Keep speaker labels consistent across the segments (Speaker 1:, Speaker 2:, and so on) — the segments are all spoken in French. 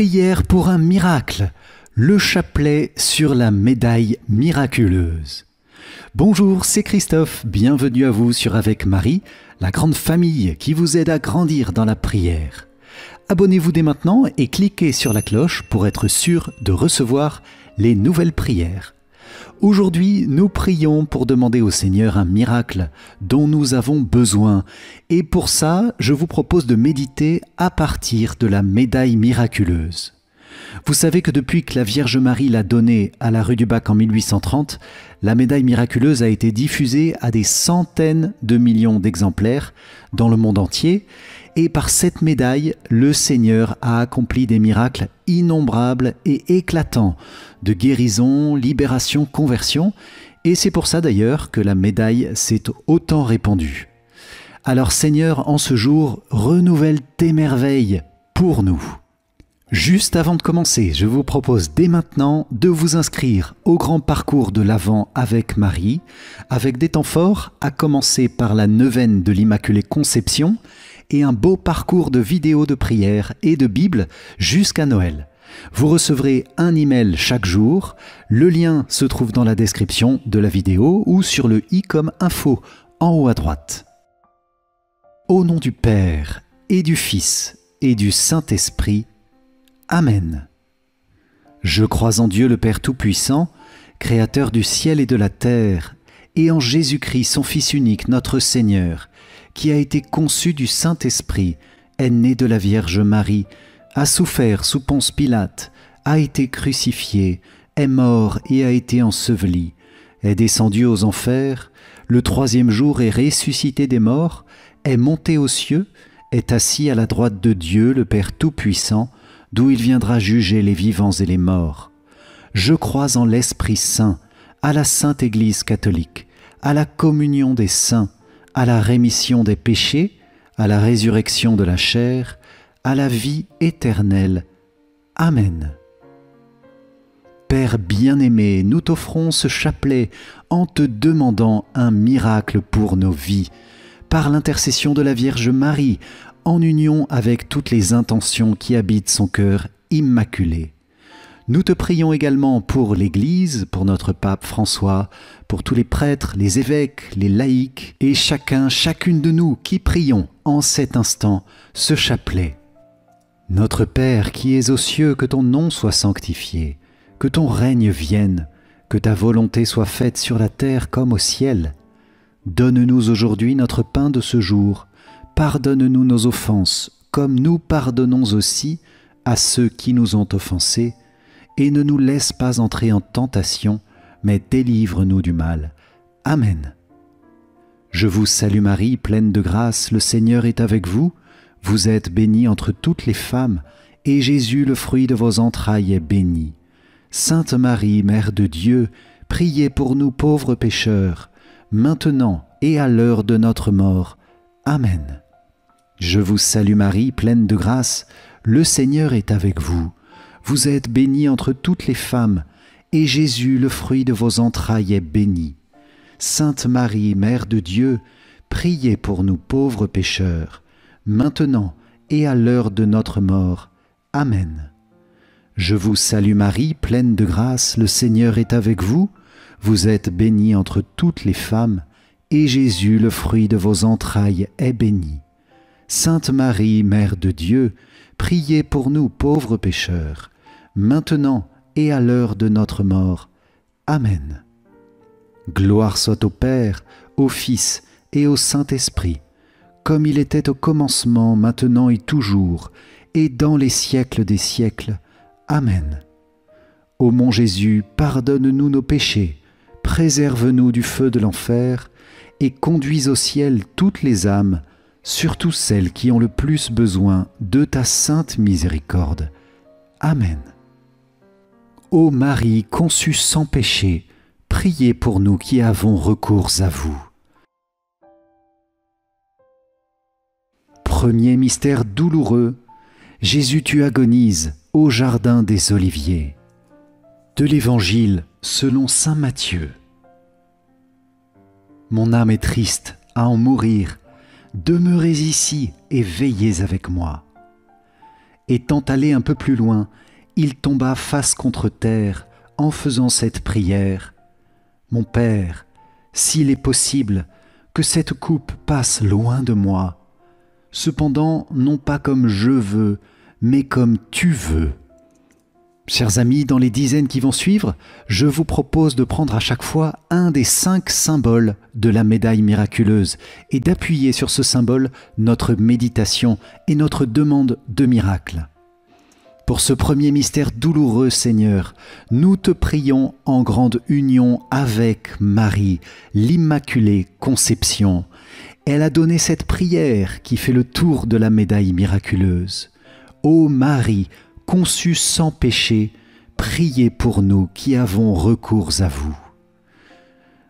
Speaker 1: Prière pour un miracle, le chapelet sur la médaille miraculeuse. Bonjour, c'est Christophe, bienvenue à vous sur Avec Marie, la grande famille qui vous aide à grandir dans la prière. Abonnez-vous dès maintenant et cliquez sur la cloche pour être sûr de recevoir les nouvelles prières. Aujourd'hui, nous prions pour demander au Seigneur un miracle dont nous avons besoin. Et pour ça, je vous propose de méditer à partir de la médaille miraculeuse. Vous savez que depuis que la Vierge Marie l'a donnée à la rue du Bac en 1830, la médaille miraculeuse a été diffusée à des centaines de millions d'exemplaires dans le monde entier. Et par cette médaille, le Seigneur a accompli des miracles innombrables et éclatants de guérison, libération, conversion. Et c'est pour ça d'ailleurs que la médaille s'est autant répandue. Alors Seigneur, en ce jour, renouvelle tes merveilles pour nous. Juste avant de commencer, je vous propose dès maintenant de vous inscrire au grand parcours de l'Avent avec Marie, avec des temps forts, à commencer par la neuvaine de l'Immaculée Conception et un beau parcours de vidéos de prière et de Bible jusqu'à Noël. Vous recevrez un email chaque jour, le lien se trouve dans la description de la vidéo ou sur le i comme info en haut à droite. Au nom du Père et du Fils et du Saint-Esprit, Amen. Je crois en Dieu le Père Tout-Puissant, Créateur du ciel et de la terre, et en Jésus-Christ, son Fils unique, notre Seigneur, qui a été conçu du Saint-Esprit, est né de la Vierge Marie, a souffert sous Ponce Pilate, a été crucifié, est mort et a été enseveli, est descendu aux enfers, le troisième jour est ressuscité des morts, est monté aux cieux, est assis à la droite de Dieu le Père Tout-Puissant, d'où il viendra juger les vivants et les morts. Je crois en l'Esprit Saint, à la Sainte Église catholique, à la communion des saints, à la rémission des péchés, à la résurrection de la chair, à la vie éternelle. Amen. Père bien-aimé, nous t'offrons ce chapelet en te demandant un miracle pour nos vies, par l'intercession de la Vierge Marie, en union avec toutes les intentions qui habitent son cœur immaculé. Nous te prions également pour l'Église, pour notre pape François, pour tous les prêtres, les évêques, les laïcs et chacune de nous qui prions en cet instant ce chapelet. Notre Père qui es aux cieux, que ton nom soit sanctifié, que ton règne vienne, que ta volonté soit faite sur la terre comme au ciel. Donne-nous aujourd'hui notre pain de ce jour. Pardonne-nous nos offenses, comme nous pardonnons aussi à ceux qui nous ont offensés, et ne nous laisse pas entrer en tentation, mais délivre-nous du mal. Amen. Je vous salue Marie, pleine de grâce, le Seigneur est avec vous. Vous êtes bénie entre toutes les femmes, et Jésus, le fruit de vos entrailles, est béni. Sainte Marie, Mère de Dieu, priez pour nous pauvres pécheurs, maintenant et à l'heure de notre mort. Amen. Je vous salue Marie, pleine de grâce, le Seigneur est avec vous. Vous êtes bénie entre toutes les femmes, et Jésus, le fruit de vos entrailles, est béni. Sainte Marie, Mère de Dieu, priez pour nous pauvres pécheurs, maintenant et à l'heure de notre mort. Amen. Je vous salue Marie, pleine de grâce, le Seigneur est avec vous. Vous êtes bénie entre toutes les femmes, et Jésus, le fruit de vos entrailles, est béni. Sainte Marie, Mère de Dieu, priez pour nous pauvres pécheurs, maintenant et à l'heure de notre mort. Amen. Gloire soit au Père, au Fils et au Saint-Esprit, comme il était au commencement, maintenant et toujours, et dans les siècles des siècles. Amen. Ô mon Jésus, pardonne-nous nos péchés, préserve-nous du feu de l'enfer, et conduis au ciel toutes les âmes, surtout celles qui ont le plus besoin de ta sainte miséricorde. Amen. Ô Marie conçue sans péché, priez pour nous qui avons recours à vous. Premier mystère douloureux, Jésus tu agonises au jardin des Oliviers. De l'Évangile selon saint Matthieu. Mon âme est triste à en mourir, demeurez ici et veillez avec moi. étant allé un peu plus loin, il tomba face contre terre en faisant cette prière. « Mon Père, s'il est possible, que cette coupe passe loin de moi. Cependant, non pas comme je veux, mais comme tu veux. » Chers amis, dans les dizaines qui vont suivre, je vous propose de prendre à chaque fois un des 5 symboles de la médaille miraculeuse et d'appuyer sur ce symbole notre méditation et notre demande de miracle. Pour ce premier mystère douloureux, Seigneur, nous te prions en grande union avec Marie, l'Immaculée Conception. Elle a donné cette prière qui fait le tour de la médaille miraculeuse. Ô Marie, conçue sans péché, priez pour nous qui avons recours à vous.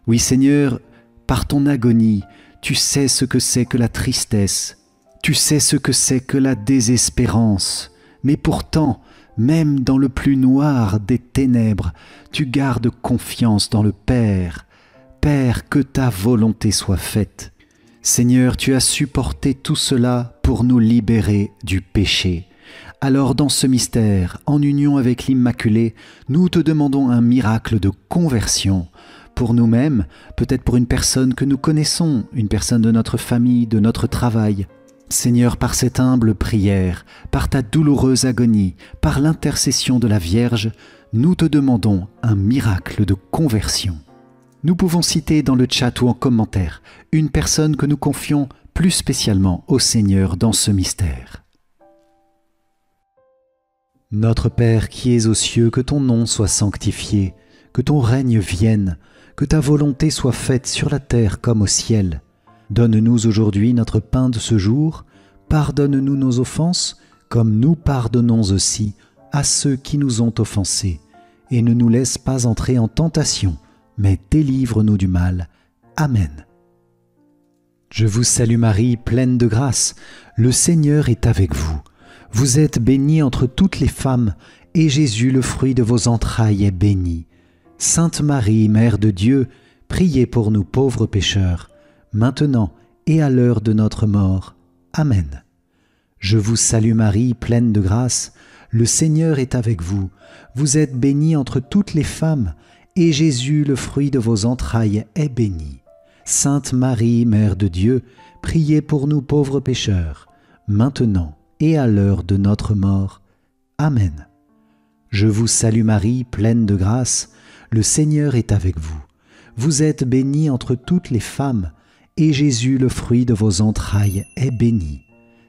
Speaker 1: Oui Seigneur, par ton agonie, tu sais ce que c'est que la tristesse, tu sais ce que c'est que la désespérance, mais pourtant, même dans le plus noir des ténèbres, tu gardes confiance dans le Père. Père, que ta volonté soit faite. Seigneur, tu as supporté tout cela pour nous libérer du péché. Alors dans ce mystère, en union avec l'Immaculée, nous te demandons un miracle de conversion pour nous-mêmes, peut-être pour une personne que nous connaissons, une personne de notre famille, de notre travail. Seigneur, par cette humble prière, par ta douloureuse agonie, par l'intercession de la Vierge, nous te demandons un miracle de conversion. Nous pouvons citer dans le chat ou en commentaire une personne que nous confions plus spécialement au Seigneur dans ce mystère. Notre Père qui es aux cieux, que ton nom soit sanctifié, que ton règne vienne, que ta volonté soit faite sur la terre comme au ciel. Donne-nous aujourd'hui notre pain de ce jour, pardonne-nous nos offenses, comme nous pardonnons aussi à ceux qui nous ont offensés, et ne nous laisse pas entrer en tentation, mais délivre-nous du mal. Amen. Je vous salue Marie, pleine de grâce, le Seigneur est avec vous. Vous êtes bénie entre toutes les femmes, et Jésus, le fruit de vos entrailles, est béni. Sainte Marie, Mère de Dieu, priez pour nous pauvres pécheurs, maintenant et à l'heure de notre mort. Amen. Je vous salue Marie, pleine de grâce, le Seigneur est avec vous. Vous êtes bénie entre toutes les femmes, et Jésus, le fruit de vos entrailles, est béni. Sainte Marie, Mère de Dieu, priez pour nous pauvres pécheurs, maintenant et à l'heure de notre mort. Amen. Je vous salue Marie, pleine de grâce, le Seigneur est avec vous. Vous êtes bénie entre toutes les femmes, et Jésus, le fruit de vos entrailles, est béni.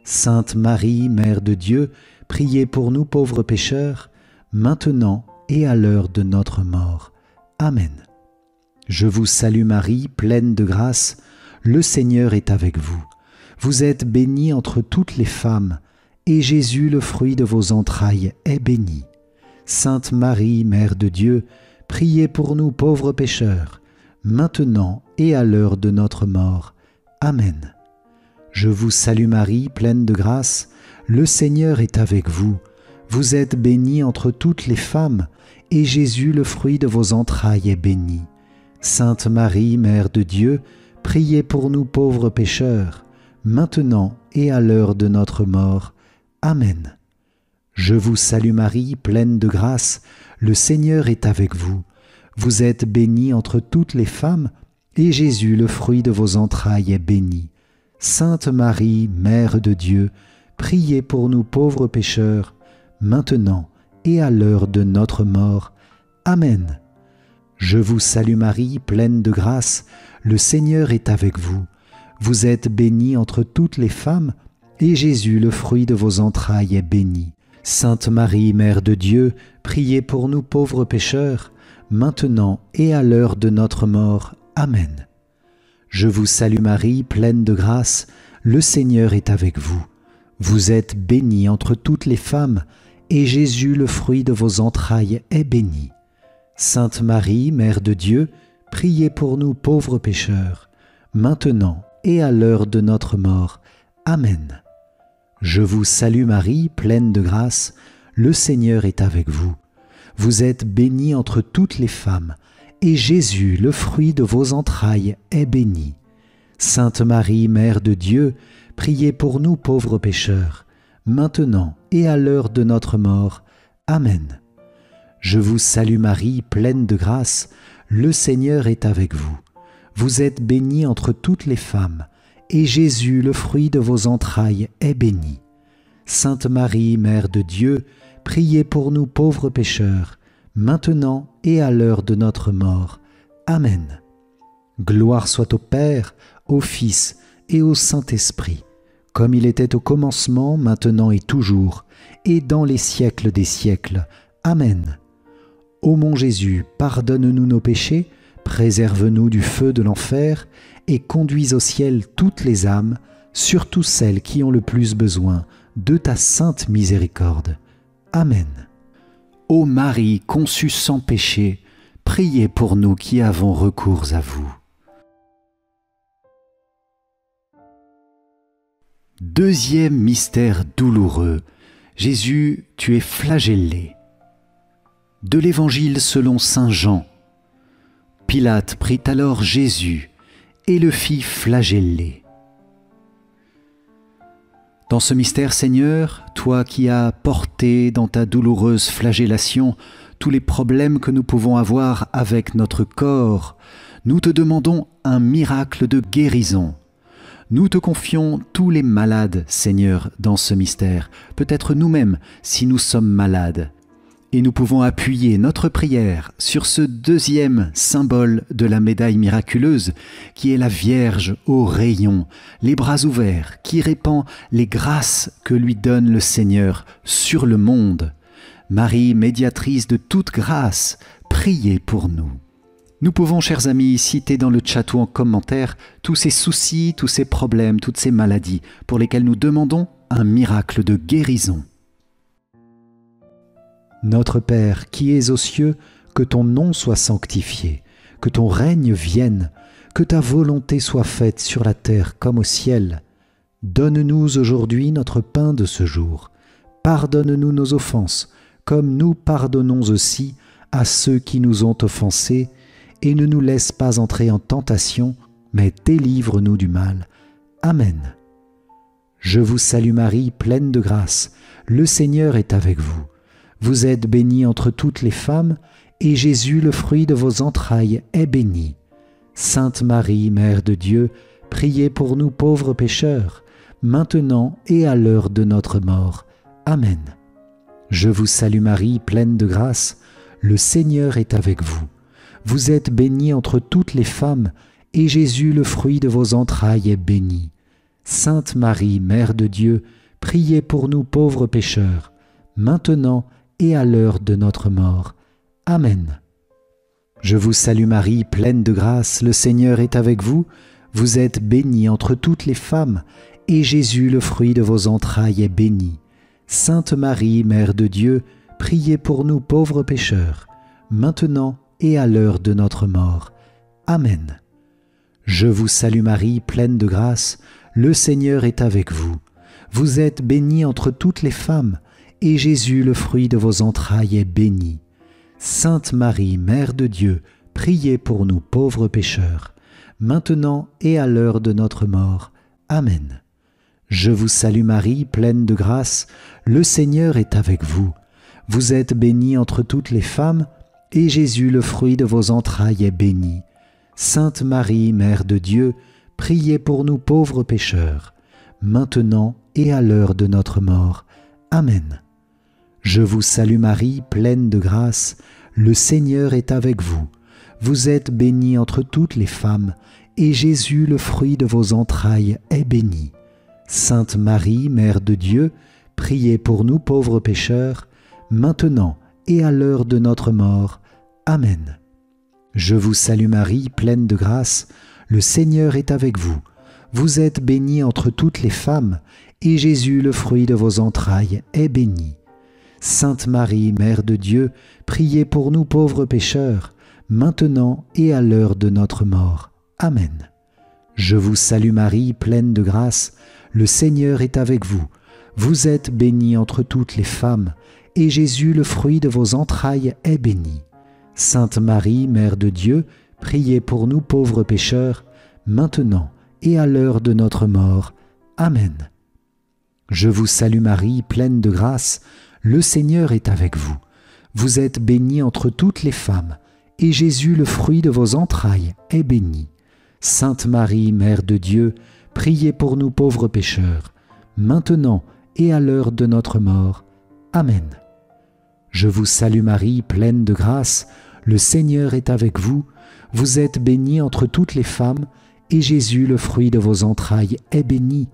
Speaker 1: Sainte Marie, Mère de Dieu, priez pour nous pauvres pécheurs, maintenant et à l'heure de notre mort. Amen. Je vous salue Marie, pleine de grâce, le Seigneur est avec vous. Vous êtes bénie entre toutes les femmes, et Jésus, le fruit de vos entrailles, est béni. Sainte Marie, Mère de Dieu, priez pour nous pauvres pécheurs, maintenant et à l'heure de notre mort. Amen. Je vous salue Marie, pleine de grâce, le Seigneur est avec vous. Vous êtes bénie entre toutes les femmes, et Jésus, le fruit de vos entrailles, est béni. Sainte Marie, Mère de Dieu, priez pour nous pauvres pécheurs, maintenant et à l'heure de notre mort. Amen. Je vous salue Marie, pleine de grâce, le Seigneur est avec vous. Vous êtes bénie entre toutes les femmes, et Jésus, le fruit de vos entrailles, est béni. Sainte Marie, Mère de Dieu, priez pour nous pauvres pécheurs, maintenant et à l'heure de notre mort. Amen. Je vous salue Marie, pleine de grâce, le Seigneur est avec vous. Vous êtes bénie entre toutes les femmes, et Jésus, le fruit de vos entrailles, est béni. Sainte Marie, Mère de Dieu, priez pour nous pauvres pécheurs, maintenant et à l'heure de notre mort. Amen. Je vous salue Marie, pleine de grâce, le Seigneur est avec vous. Vous êtes bénie entre toutes les femmes, et Jésus, le fruit de vos entrailles, est béni. Sainte Marie, Mère de Dieu, priez pour nous pauvres pécheurs, maintenant et à l'heure de notre mort. Amen. Je vous salue Marie, pleine de grâce, le Seigneur est avec vous. Vous êtes bénie entre toutes les femmes, et Jésus, le fruit de vos entrailles, est béni. Sainte Marie, Mère de Dieu, priez pour nous pauvres pécheurs, maintenant et à l'heure de notre mort. Amen. Je vous salue Marie, pleine de grâce, le Seigneur est avec vous. Vous êtes bénie entre toutes les femmes, et Jésus, le fruit de vos entrailles, est béni. Sainte Marie, Mère de Dieu, priez pour nous pauvres pécheurs, maintenant et à l'heure de notre mort. Amen. Gloire soit au Père, au Fils et au Saint-Esprit, comme il était au commencement, maintenant et toujours, et dans les siècles des siècles. Amen. Ô mon Jésus, pardonne-nous nos péchés, préserve-nous du feu de l'enfer, et conduis au ciel toutes les âmes, surtout celles qui ont le plus besoin de ta sainte miséricorde. Amen. Ô Marie conçue sans péché, priez pour nous qui avons recours à vous. Deuxième mystère douloureux. Jésus, tu es flagellé. De l'Évangile selon saint Jean. Pilate prit alors Jésus et le fit flageller. Dans ce mystère, Seigneur, toi qui as porté dans ta douloureuse flagellation tous les problèmes que nous pouvons avoir avec notre corps, nous te demandons un miracle de guérison. Nous te confions tous les malades, Seigneur, dans ce mystère, peut-être nous-mêmes si nous sommes malades. Et nous pouvons appuyer notre prière sur ce deuxième symbole de la médaille miraculeuse, qui est la Vierge aux rayons, les bras ouverts, qui répand les grâces que lui donne le Seigneur sur le monde. Marie, médiatrice de toute grâce, priez pour nous. Nous pouvons, chers amis, citer dans le chat ou en commentaire tous ces soucis, tous ces problèmes, toutes ces maladies pour lesquelles nous demandons un miracle de guérison. Notre Père qui es aux cieux, que ton nom soit sanctifié, que ton règne vienne, que ta volonté soit faite sur la terre comme au ciel. Donne-nous aujourd'hui notre pain de ce jour. Pardonne-nous nos offenses, comme nous pardonnons aussi à ceux qui nous ont offensés, et ne nous laisse pas entrer en tentation, mais délivre-nous du mal. Amen. Je vous salue Marie, pleine de grâce, le Seigneur est avec vous. Vous êtes bénie entre toutes les femmes, et Jésus, le fruit de vos entrailles, est béni. Sainte Marie, Mère de Dieu, priez pour nous pauvres pécheurs, maintenant et à l'heure de notre mort. Amen. Je vous salue Marie, pleine de grâce, le Seigneur est avec vous. Vous êtes bénie entre toutes les femmes, et Jésus, le fruit de vos entrailles, est béni. Sainte Marie, Mère de Dieu, priez pour nous pauvres pécheurs, maintenant et à l'heure de notre mort. Amen. Je vous salue Marie, pleine de grâce, le Seigneur est avec vous. Vous êtes bénie entre toutes les femmes, et Jésus, le fruit de vos entrailles, est béni. Sainte Marie, Mère de Dieu, priez pour nous pauvres pécheurs, maintenant et à l'heure de notre mort. Amen. Je vous salue Marie, pleine de grâce, le Seigneur est avec vous. Vous êtes bénie entre toutes les femmes, et Jésus, le fruit de vos entrailles, est béni. Sainte Marie, Mère de Dieu, priez pour nous pauvres pécheurs, maintenant et à l'heure de notre mort. Amen. Je vous salue Marie, pleine de grâce, le Seigneur est avec vous. Vous êtes bénie entre toutes les femmes, et Jésus, le fruit de vos entrailles, est béni. Sainte Marie, Mère de Dieu, priez pour nous pauvres pécheurs, maintenant et à l'heure de notre mort. Amen. Je vous salue Marie, pleine de grâce, le Seigneur est avec vous. Vous êtes bénie entre toutes les femmes, et Jésus, le fruit de vos entrailles, est béni. Sainte Marie, Mère de Dieu, priez pour nous pauvres pécheurs, maintenant et à l'heure de notre mort. Amen. Je vous salue Marie, pleine de grâce, le Seigneur est avec vous. Vous êtes bénie entre toutes les femmes, et Jésus, le fruit de vos entrailles, est béni. Sainte Marie, Mère de Dieu, priez pour nous pauvres pécheurs, maintenant et à l'heure de notre mort. Amen. Je vous salue Marie, pleine de grâce, le Seigneur est avec vous. Vous êtes bénie entre toutes les femmes, et Jésus, le fruit de vos entrailles, est béni. Sainte Marie, Mère de Dieu, priez pour nous pauvres pécheurs, maintenant et à l'heure de notre mort. Amen. Je vous salue Marie, pleine de grâce, le Seigneur est avec vous. Vous êtes bénie entre toutes les femmes, et Jésus, le fruit de vos entrailles, est béni. Sainte Marie, Mère de Dieu, priez pour nous pauvres pécheurs, maintenant et à l'heure de notre mort. Amen. Je vous salue Marie, pleine de grâce, le Seigneur est avec vous. Vous êtes bénie entre toutes les femmes, et Jésus, le fruit de vos entrailles, est béni.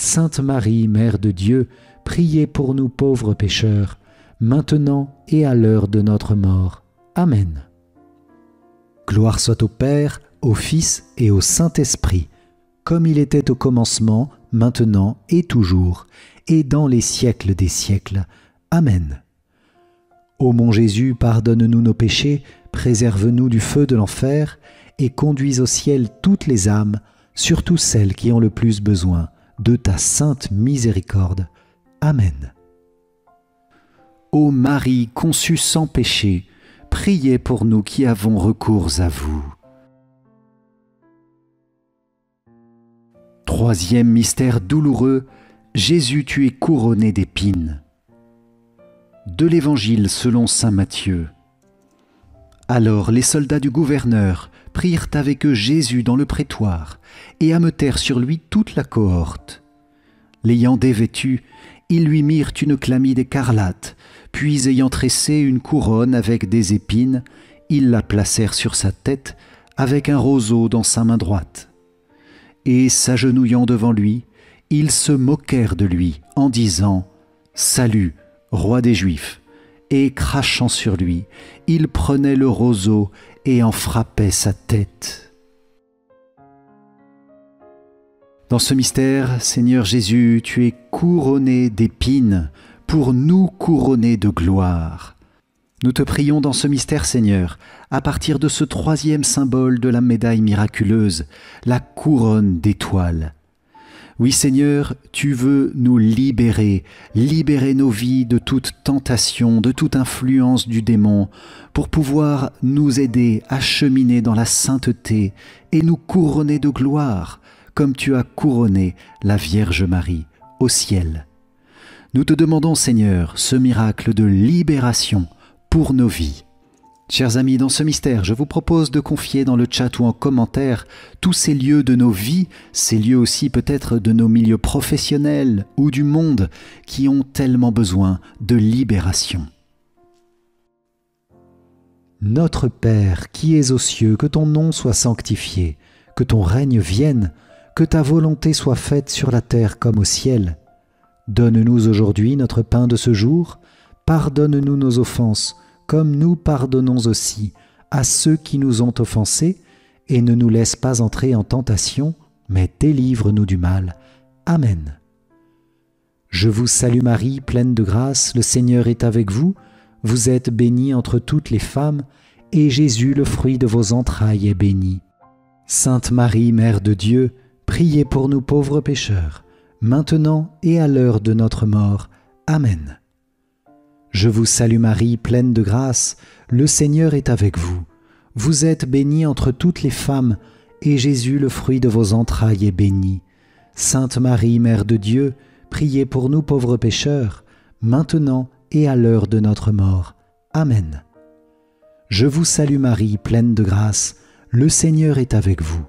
Speaker 1: Sainte Marie, Mère de Dieu, priez pour nous pauvres pécheurs, maintenant et à l'heure de notre mort. Amen. Gloire soit au Père, au Fils et au Saint-Esprit, comme il était au commencement, maintenant et toujours, et dans les siècles des siècles. Amen. Ô mon Jésus, pardonne-nous nos péchés, préserve-nous du feu de l'enfer, et conduis au ciel toutes les âmes, surtout celles qui ont le plus besoin de ta sainte miséricorde. Amen. Ô Marie conçue sans péché, priez pour nous qui avons recours à vous. Troisième mystère douloureux, Jésus, tu es couronné d'épines. De l'Évangile selon saint Matthieu. Alors les soldats du gouverneur prirent avec eux Jésus dans le prétoire et ameutèrent sur lui toute la cohorte. L'ayant dévêtu, ils lui mirent une chlamyde écarlate, puis ayant tressé une couronne avec des épines, ils la placèrent sur sa tête avec un roseau dans sa main droite. Et s'agenouillant devant lui, ils se moquèrent de lui en disant « Salut, roi des Juifs !» et crachant sur lui, ils prenaient le roseau et en frappaient sa tête. Dans ce mystère, Seigneur Jésus, tu es couronné d'épines pour nous couronner de gloire. Nous te prions dans ce mystère, Seigneur, à partir de ce troisième symbole de la médaille miraculeuse, la couronne d'étoiles. Oui, Seigneur, tu veux nous libérer nos vies de toute tentation, de toute influence du démon, pour pouvoir nous aider à cheminer dans la sainteté et nous couronner de gloire, comme tu as couronné la Vierge Marie au ciel. Nous te demandons, Seigneur, ce miracle de libération pour nos vies. Chers amis, dans ce mystère, je vous propose de confier dans le chat ou en commentaire tous ces lieux de nos vies, ces lieux aussi peut-être de nos milieux professionnels ou du monde qui ont tellement besoin de libération. Notre Père qui es aux cieux, que ton nom soit sanctifié, que ton règne vienne, que ta volonté soit faite sur la terre comme au ciel. Donne-nous aujourd'hui notre pain de ce jour, pardonne-nous nos offenses, comme nous pardonnons aussi à ceux qui nous ont offensés, et ne nous laisse pas entrer en tentation, mais délivre-nous du mal. Amen. Je vous salue Marie, pleine de grâce, le Seigneur est avec vous. Vous êtes bénie entre toutes les femmes, et Jésus, le fruit de vos entrailles, est béni. Sainte Marie, Mère de Dieu, priez pour nous pauvres pécheurs, maintenant et à l'heure de notre mort. Amen. Je vous salue Marie, pleine de grâce, le Seigneur est avec vous. Vous êtes bénie entre toutes les femmes, et Jésus, le fruit de vos entrailles, est béni. Sainte Marie, Mère de Dieu, priez pour nous pauvres pécheurs, maintenant et à l'heure de notre mort. Amen. Je vous salue Marie, pleine de grâce, le Seigneur est avec vous.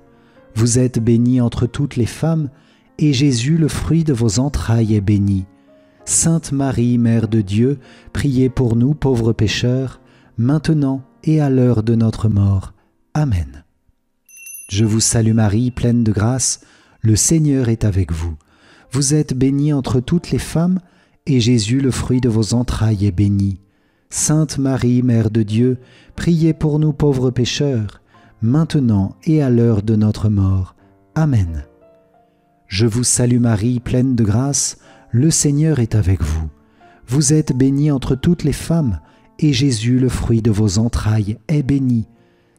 Speaker 1: Vous êtes bénie entre toutes les femmes, et Jésus, le fruit de vos entrailles, est béni. Sainte Marie, Mère de Dieu, priez pour nous pauvres pécheurs, maintenant et à l'heure de notre mort. Amen. Je vous salue Marie, pleine de grâce, le Seigneur est avec vous. Vous êtes bénie entre toutes les femmes, et Jésus, le fruit de vos entrailles, est béni. Sainte Marie, Mère de Dieu, priez pour nous pauvres pécheurs, maintenant et à l'heure de notre mort. Amen. Je vous salue Marie, pleine de grâce, le Seigneur est avec vous. Vous êtes bénie entre toutes les femmes, et Jésus, le fruit de vos entrailles, est béni.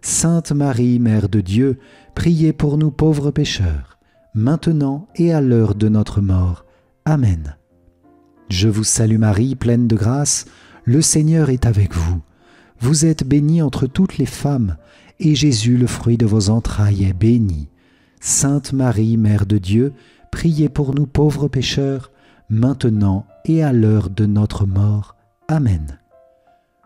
Speaker 1: Sainte Marie, Mère de Dieu, priez pour nous pauvres pécheurs, maintenant et à l'heure de notre mort. Amen. Je vous salue Marie, pleine de grâce, le Seigneur est avec vous. Vous êtes bénie entre toutes les femmes, et Jésus, le fruit de vos entrailles, est béni. Sainte Marie, Mère de Dieu, priez pour nous pauvres pécheurs, maintenant et à l'heure de notre mort. Amen.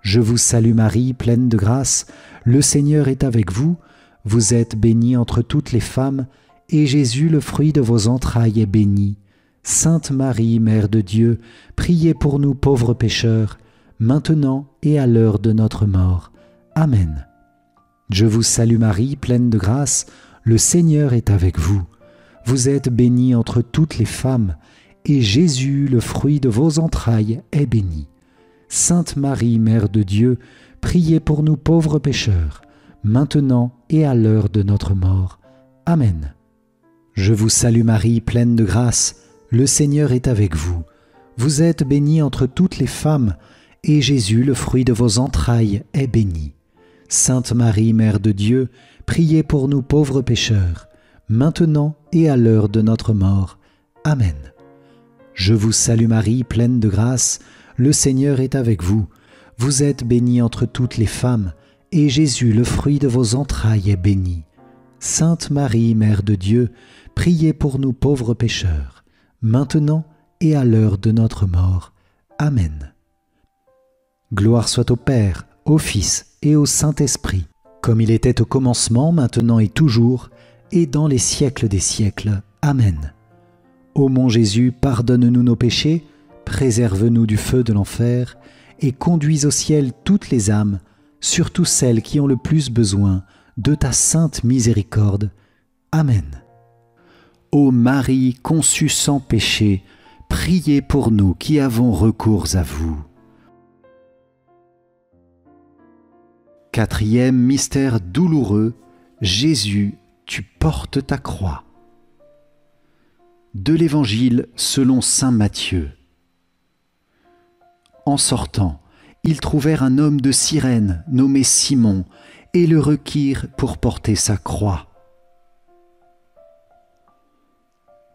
Speaker 1: Je vous salue Marie, pleine de grâce, le Seigneur est avec vous. Vous êtes bénie entre toutes les femmes, et Jésus, le fruit de vos entrailles, est béni. Sainte Marie, Mère de Dieu, priez pour nous pauvres pécheurs, maintenant et à l'heure de notre mort. Amen. Je vous salue Marie, pleine de grâce, le Seigneur est avec vous. Vous êtes bénie entre toutes les femmes, et Jésus, le fruit de vos entrailles, est béni. Sainte Marie, Mère de Dieu, priez pour nous pauvres pécheurs, maintenant et à l'heure de notre mort. Amen. Je vous salue Marie, pleine de grâce, le Seigneur est avec vous. Vous êtes bénie entre toutes les femmes, et Jésus, le fruit de vos entrailles, est béni. Sainte Marie, Mère de Dieu, priez pour nous pauvres pécheurs, maintenant et à l'heure de notre mort. Amen. Je vous salue Marie, pleine de grâce, le Seigneur est avec vous. Vous êtes bénie entre toutes les femmes, et Jésus, le fruit de vos entrailles, est béni. Sainte Marie, Mère de Dieu, priez pour nous pauvres pécheurs, maintenant et à l'heure de notre mort. Amen. Gloire soit au Père, au Fils et au Saint-Esprit, comme il était au commencement, maintenant et toujours, et dans les siècles des siècles. Amen. Ô mon Jésus, pardonne-nous nos péchés, préserve-nous du feu de l'enfer, et conduis au ciel toutes les âmes, surtout celles qui ont le plus besoin de ta sainte miséricorde. Amen. Ô Marie conçue sans péché, priez pour nous qui avons recours à vous. Quatrième mystère douloureux, Jésus, tu portes ta croix. De l'Évangile selon saint Matthieu. En sortant, ils trouvèrent un homme de Cyrène nommé Simon et le requirent pour porter sa croix.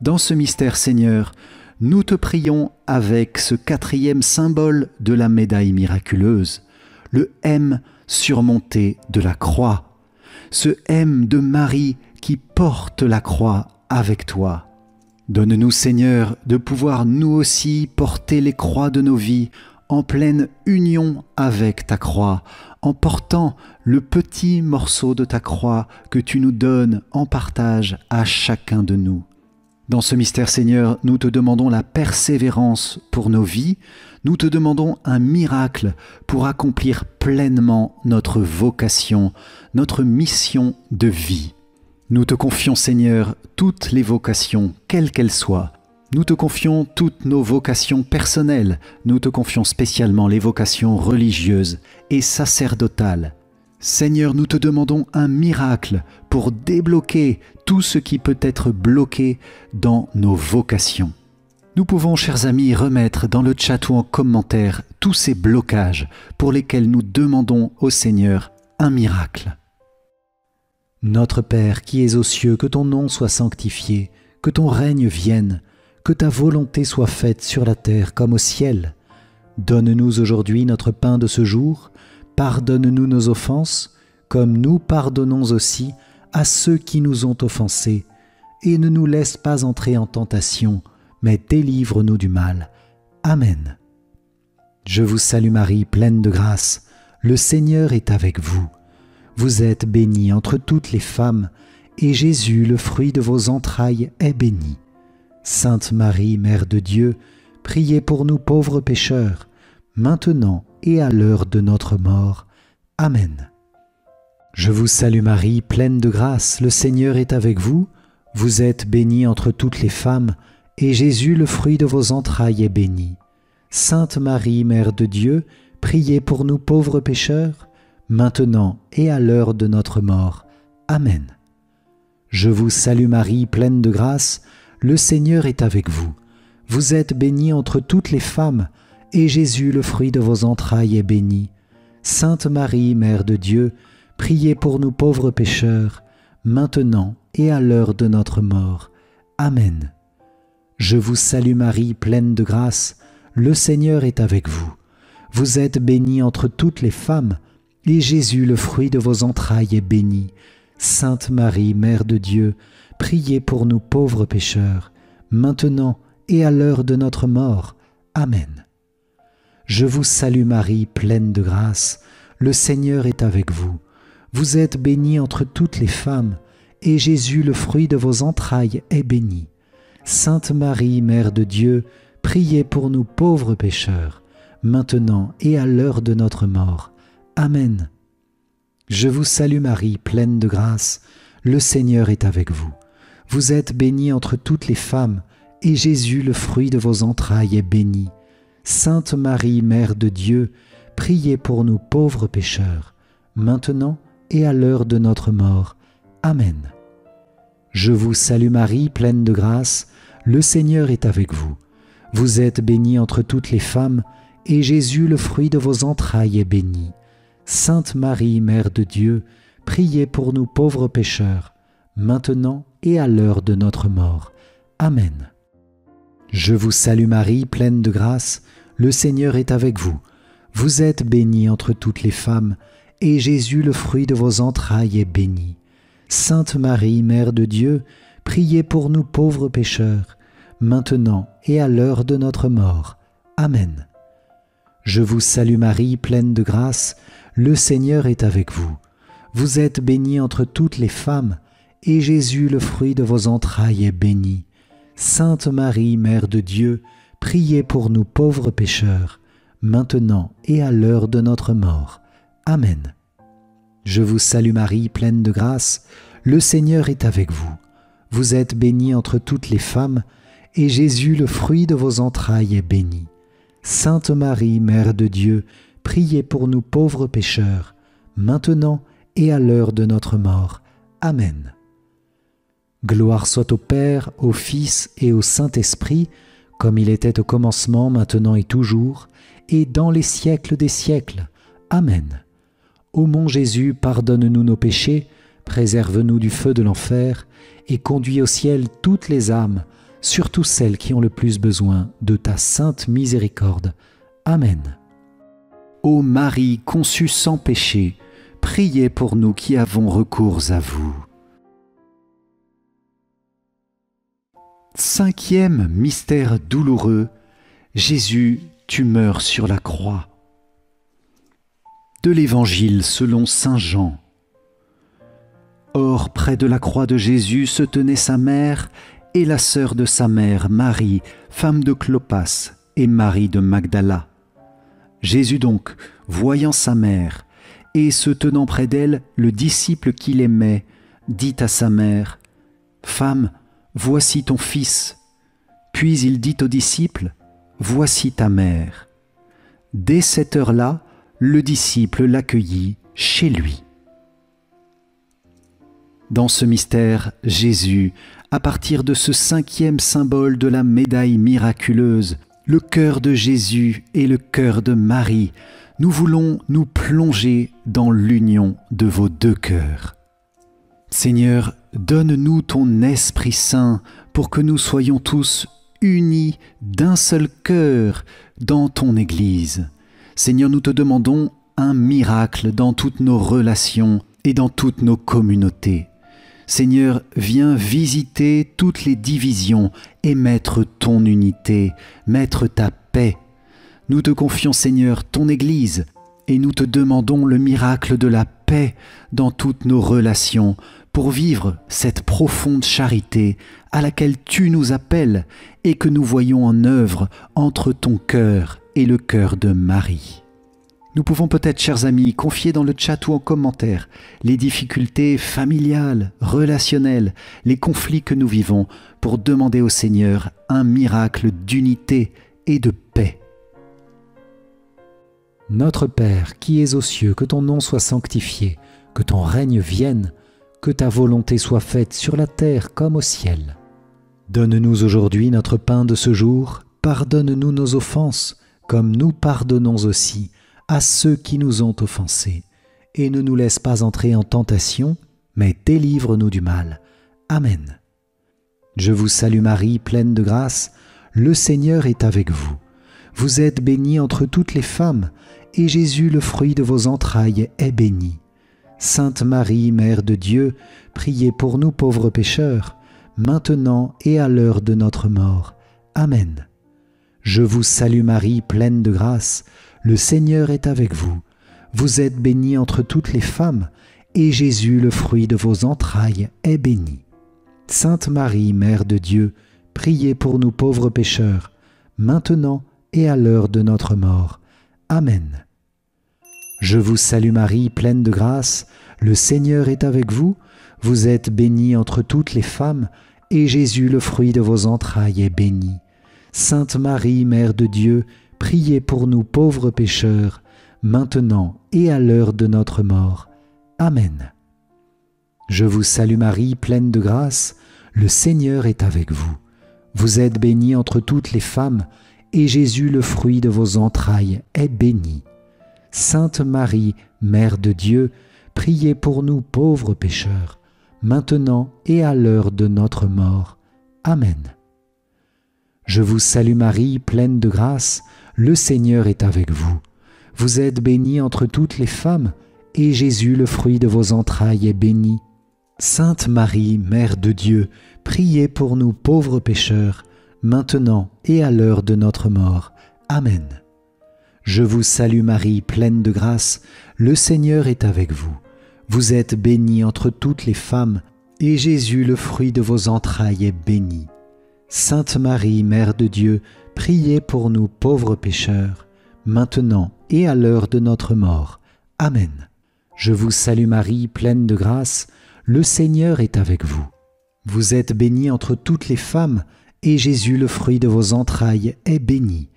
Speaker 1: Dans ce mystère, Seigneur, nous te prions avec ce quatrième symbole de la médaille miraculeuse, le M surmonté de la croix, ce M de Marie qui porte la croix avec toi. Donne-nous, Seigneur, de pouvoir nous aussi porter les croix de nos vies en pleine union avec ta croix, en portant le petit morceau de ta croix que tu nous donnes en partage à chacun de nous. Dans ce mystère, Seigneur, nous te demandons la persévérance pour nos vies, nous te demandons un miracle pour accomplir pleinement notre vocation, notre mission de vie. Nous te confions, Seigneur, toutes les vocations, quelles qu'elles soient. Nous te confions toutes nos vocations personnelles, nous te confions spécialement les vocations religieuses et sacerdotales. Seigneur, nous te demandons un miracle pour débloquer tout ce qui peut être bloqué dans nos vocations. Nous pouvons, chers amis, remettre dans le chat ou en commentaire tous ces blocages pour lesquels nous demandons au Seigneur un miracle. Notre Père qui es aux cieux, que ton nom soit sanctifié, que ton règne vienne, que ta volonté soit faite sur la terre comme au ciel. Donne-nous aujourd'hui notre pain de ce jour, pardonne-nous nos offenses, comme nous pardonnons aussi à ceux qui nous ont offensés, et ne nous laisse pas entrer en tentation, mais délivre-nous du mal. Amen. Je vous salue Marie, pleine de grâce, le Seigneur est avec vous. Vous êtes bénie entre toutes les femmes, et Jésus, le fruit de vos entrailles, est béni. Sainte Marie, Mère de Dieu, priez pour nous pauvres pécheurs, maintenant et à l'heure de notre mort. Amen. Je vous salue Marie, pleine de grâce, le Seigneur est avec vous. Vous êtes bénie entre toutes les femmes, et Jésus, le fruit de vos entrailles, est béni. Sainte Marie, Mère de Dieu, priez pour nous pauvres pécheurs, maintenant et à l'heure de notre mort. Amen. Je vous salue Marie, pleine de grâce, le Seigneur est avec vous. Vous êtes bénie entre toutes les femmes, et Jésus, le fruit de vos entrailles, est béni. Sainte Marie, Mère de Dieu, priez pour nous pauvres pécheurs, maintenant et à l'heure de notre mort. Amen. Je vous salue Marie, pleine de grâce, le Seigneur est avec vous. Vous êtes bénie entre toutes les femmes, et Jésus, le fruit de vos entrailles, est béni. Sainte Marie, Mère de Dieu, priez pour nous pauvres pécheurs, maintenant et à l'heure de notre mort. Amen. Je vous salue Marie, pleine de grâce, le Seigneur est avec vous. Vous êtes bénie entre toutes les femmes, et Jésus, le fruit de vos entrailles, est béni. Sainte Marie, Mère de Dieu, priez pour nous pauvres pécheurs, maintenant et à l'heure de notre mort. Amen. Je vous salue Marie, pleine de grâce, le Seigneur est avec vous. Vous êtes bénie entre toutes les femmes, et Jésus, le fruit de vos entrailles, est béni. Sainte Marie, Mère de Dieu, priez pour nous pauvres pécheurs, maintenant et à l'heure de notre mort. Amen. Je vous salue Marie, pleine de grâce, le Seigneur est avec vous. Vous êtes bénie entre toutes les femmes, et Jésus, le fruit de vos entrailles, est béni. Sainte Marie, Mère de Dieu, priez pour nous pauvres pécheurs, maintenant et à l'heure de notre mort. Amen. Je vous salue Marie, pleine de grâce, le Seigneur est avec vous. Vous êtes bénie entre toutes les femmes, et Jésus, le fruit de vos entrailles, est béni. Sainte Marie, Mère de Dieu, priez pour nous pauvres pécheurs, maintenant et à l'heure de notre mort. Amen. Je vous salue Marie, pleine de grâce, le Seigneur est avec vous. Vous êtes bénie entre toutes les femmes, et Jésus, le fruit de vos entrailles, est béni. Sainte Marie, Mère de Dieu, priez pour nous pauvres pécheurs, maintenant et à l'heure de notre mort. Amen. Je vous salue Marie, pleine de grâce, le Seigneur est avec vous. Vous êtes bénie entre toutes les femmes, et Jésus, le fruit de vos entrailles, est béni. Sainte Marie, Mère de Dieu, priez pour nous pauvres pécheurs, maintenant et à l'heure de notre mort. Amen. Gloire soit au Père, au Fils et au Saint-Esprit, comme il était au commencement, maintenant et toujours, et dans les siècles des siècles. Amen. Ô mon Jésus, pardonne-nous nos péchés, préserve-nous du feu de l'enfer, et conduis au ciel toutes les âmes, surtout celles qui ont le plus besoin de ta sainte miséricorde. Amen. Ô Marie conçue sans péché, priez pour nous qui avons recours à vous. Cinquième mystère douloureux, Jésus, tu meurs sur la croix. De l'Évangile selon saint Jean. Or, près de la croix de Jésus se tenait sa mère et la sœur de sa mère, Marie, femme de Clopas, et Marie de Magdala. Jésus donc, voyant sa mère, et se tenant près d'elle, le disciple qu'il aimait, dit à sa mère, « Femme, voici ton fils. » Puis il dit au disciple, « Voici ta mère. » Dès cette heure-là, le disciple l'accueillit chez lui. Dans ce mystère, Jésus, à partir de ce cinquième symbole de la médaille miraculeuse, le cœur de Jésus et le cœur de Marie, nous voulons nous plonger dans l'union de vos deux cœurs. Seigneur, donne-nous ton Esprit Saint pour que nous soyons tous unis d'un seul cœur dans ton Église. Seigneur, nous te demandons un miracle dans toutes nos relations et dans toutes nos communautés. Seigneur, viens visiter toutes les divisions et mettre ton unité, mettre ta paix. Nous te confions, Seigneur, ton Église, et nous te demandons le miracle de la paix dans toutes nos relations pour vivre cette profonde charité à laquelle tu nous appelles et que nous voyons en œuvre entre ton cœur et le cœur de Marie. Nous pouvons peut-être, chers amis, confier dans le chat ou en commentaire les difficultés familiales, relationnelles, les conflits que nous vivons pour demander au Seigneur un miracle d'unité et de paix. Notre Père, qui es aux cieux, que ton nom soit sanctifié, que ton règne vienne, que ta volonté soit faite sur la terre comme au ciel. Donne-nous aujourd'hui notre pain de ce jour, pardonne-nous nos offenses, comme nous pardonnons aussi à ceux qui nous ont offensés. Et ne nous laisse pas entrer en tentation, mais délivre-nous du mal. Amen. Je vous salue Marie, pleine de grâce, le Seigneur est avec vous. Vous êtes bénie entre toutes les femmes, et Jésus, le fruit de vos entrailles, est béni. Sainte Marie, Mère de Dieu, priez pour nous pauvres pécheurs, maintenant et à l'heure de notre mort. Amen. Je vous salue Marie, pleine de grâce, le Seigneur est avec vous. Vous êtes bénie entre toutes les femmes, et Jésus, le fruit de vos entrailles, est béni. Sainte Marie, Mère de Dieu, priez pour nous pauvres pécheurs, maintenant et à l'heure de notre mort. Amen. Je vous salue Marie, pleine de grâce, le Seigneur est avec vous. Vous êtes bénie entre toutes les femmes, et Jésus, le fruit de vos entrailles, est béni. Sainte Marie, Mère de Dieu, priez pour nous pauvres pécheurs, maintenant et à l'heure de notre mort. Amen. Je vous salue Marie, pleine de grâce, le Seigneur est avec vous. Vous êtes bénie entre toutes les femmes, et Jésus, le fruit de vos entrailles, est béni. Sainte Marie, Mère de Dieu, priez pour nous pauvres pécheurs, maintenant et à l'heure de notre mort. Amen. Je vous salue Marie, pleine de grâce, le Seigneur est avec vous. Vous êtes bénie entre toutes les femmes, et Jésus, le fruit de vos entrailles, est béni. Sainte Marie, Mère de Dieu, priez pour nous pauvres pécheurs, maintenant et à l'heure de notre mort. Amen. Je vous salue Marie, pleine de grâce, le Seigneur est avec vous. Vous êtes bénie entre toutes les femmes, et Jésus, le fruit de vos entrailles, est béni. Sainte Marie, Mère de Dieu, priez pour nous pauvres pécheurs, maintenant et à l'heure de notre mort. Amen. Je vous salue Marie, pleine de grâce, le Seigneur est avec vous. Vous êtes bénie entre toutes les femmes, et Jésus, le fruit de vos entrailles, est béni.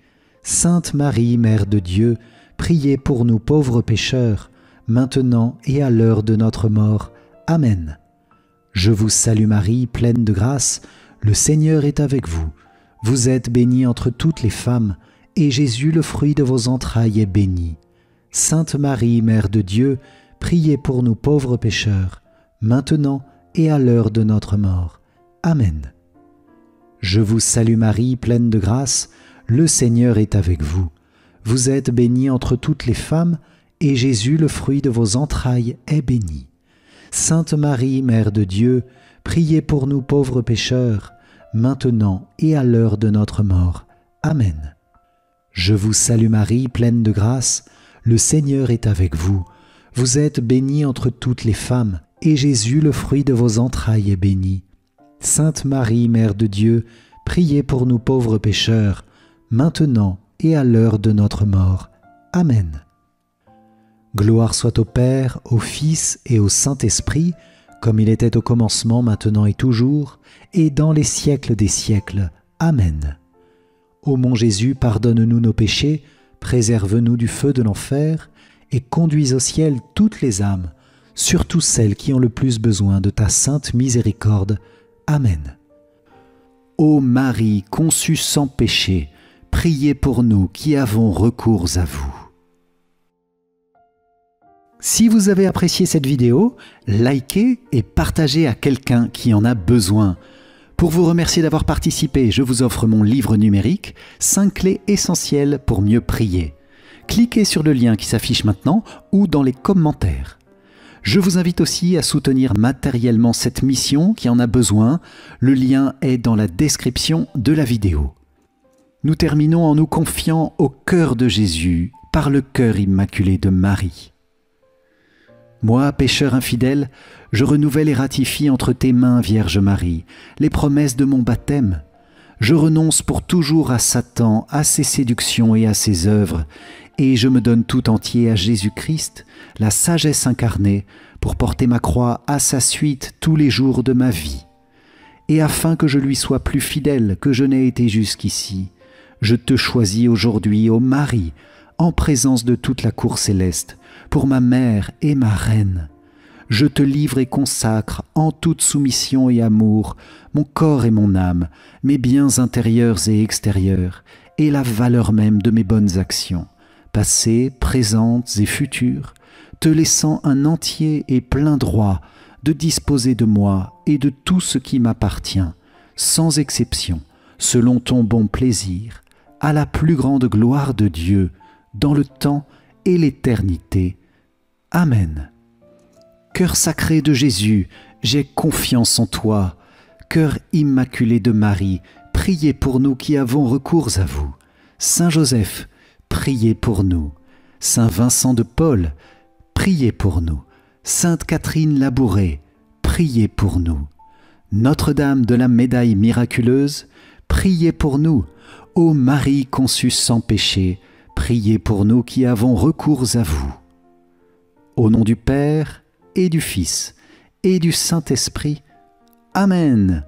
Speaker 1: Sainte Marie, Mère de Dieu, priez pour nous pauvres pécheurs, maintenant et à l'heure de notre mort. Amen. Je vous salue Marie, pleine de grâce, le Seigneur est avec vous. Vous êtes bénie entre toutes les femmes, et Jésus, le fruit de vos entrailles, est béni. Sainte Marie, Mère de Dieu, priez pour nous pauvres pécheurs, maintenant et à l'heure de notre mort. Amen. Je vous salue Marie, pleine de grâce, le Seigneur est avec vous. Vous êtes bénie entre toutes les femmes, et Jésus, le fruit de vos entrailles, est béni. Sainte Marie, Mère de Dieu, priez pour nous pauvres pécheurs, maintenant et à l'heure de notre mort. Amen. Je vous salue Marie, pleine de grâce, le Seigneur est avec vous. Vous êtes bénie entre toutes les femmes, et Jésus, le fruit de vos entrailles, est béni. Sainte Marie, Mère de Dieu, priez pour nous pauvres pécheurs, maintenant et à l'heure de notre mort. Amen. Gloire soit au Père, au Fils et au Saint-Esprit, comme il était au commencement, maintenant et toujours, et dans les siècles des siècles. Amen. Ô mon Jésus, pardonne-nous nos péchés, préserve-nous du feu de l'enfer, et conduis au ciel toutes les âmes, surtout celles qui ont le plus besoin de ta sainte miséricorde. Amen. Ô Marie conçue sans péché, priez pour nous qui avons recours à vous. Si vous avez apprécié cette vidéo, likez et partagez à quelqu'un qui en a besoin. Pour vous remercier d'avoir participé, je vous offre mon livre numérique « 5 clés essentielles pour mieux prier ». Cliquez sur le lien qui s'affiche maintenant ou dans les commentaires. Je vous invite aussi à soutenir matériellement cette mission qui en a besoin. Le lien est dans la description de la vidéo. Nous terminons en nous confiant au cœur de Jésus par le cœur immaculé de Marie. Moi, pécheur infidèle, je renouvelle et ratifie entre tes mains, Vierge Marie, les promesses de mon baptême. Je renonce pour toujours à Satan, à ses séductions et à ses œuvres, et je me donne tout entier à Jésus-Christ, la sagesse incarnée, pour porter ma croix à sa suite tous les jours de ma vie. Et afin que je lui sois plus fidèle que je n'ai été jusqu'ici, je te choisis aujourd'hui, ô Marie, en présence de toute la cour céleste, pour ma mère et ma reine. Je te livre et consacre en toute soumission et amour mon corps et mon âme, mes biens intérieurs et extérieurs, et la valeur même de mes bonnes actions, passées, présentes et futures, te laissant un entier et plein droit de disposer de moi et de tout ce qui m'appartient, sans exception, selon ton bon plaisir, à la plus grande gloire de Dieu, dans le temps et l'éternité. Amen. Cœur sacré de Jésus, j'ai confiance en toi. Cœur immaculé de Marie, priez pour nous qui avons recours à vous. Saint Joseph, priez pour nous. Saint Vincent de Paul, priez pour nous. Sainte Catherine Labouré, priez pour nous. Notre-Dame de la Médaille miraculeuse, priez pour nous. Ô Marie conçue sans péché, priez pour nous qui avons recours à vous. Au nom du Père et du Fils et du Saint-Esprit. Amen.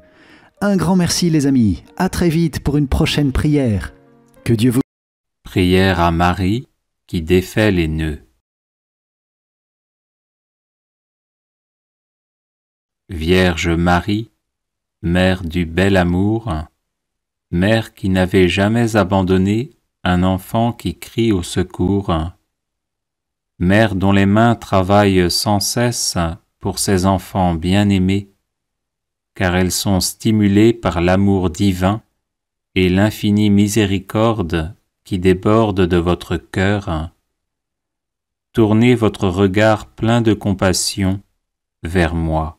Speaker 1: Un grand merci les amis. À très vite pour une prochaine prière. Que Dieu vous...
Speaker 2: Prière à Marie qui défait les nœuds. Vierge Marie, Mère du bel amour, Mère qui n'avait jamais abandonné un enfant qui crie au secours, Mère dont les mains travaillent sans cesse pour ses enfants bien-aimés, car elles sont stimulées par l'amour divin et l'infinie miséricorde qui déborde de votre cœur. Tournez votre regard plein de compassion vers moi.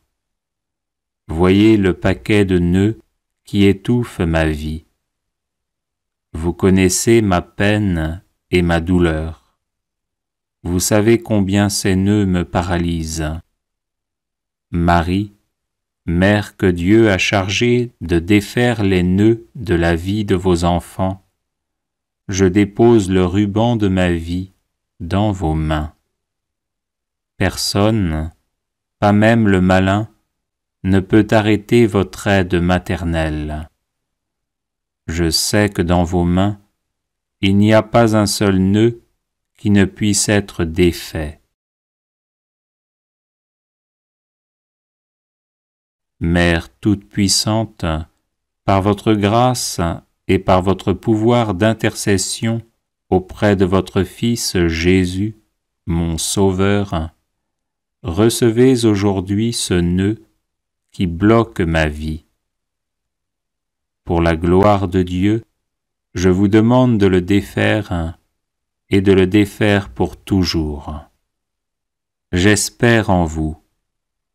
Speaker 2: Voyez le paquet de nœuds qui étouffe ma vie. Vous connaissez ma peine et ma douleur. Vous savez combien ces nœuds me paralysent. Marie, Mère que Dieu a chargée de défaire les nœuds de la vie de vos enfants, je dépose le ruban de ma vie dans vos mains. Personne, pas même le malin, ne peut arrêter votre aide maternelle. Je sais que dans vos mains, il n'y a pas un seul nœud qui ne puisse être défait. Mère toute-puissante, par votre grâce et par votre pouvoir d'intercession auprès de votre Fils Jésus, mon Sauveur, recevez aujourd'hui ce nœud qui bloque ma vie. Pour la gloire de Dieu, je vous demande de le défaire et de le défaire pour toujours. J'espère en vous.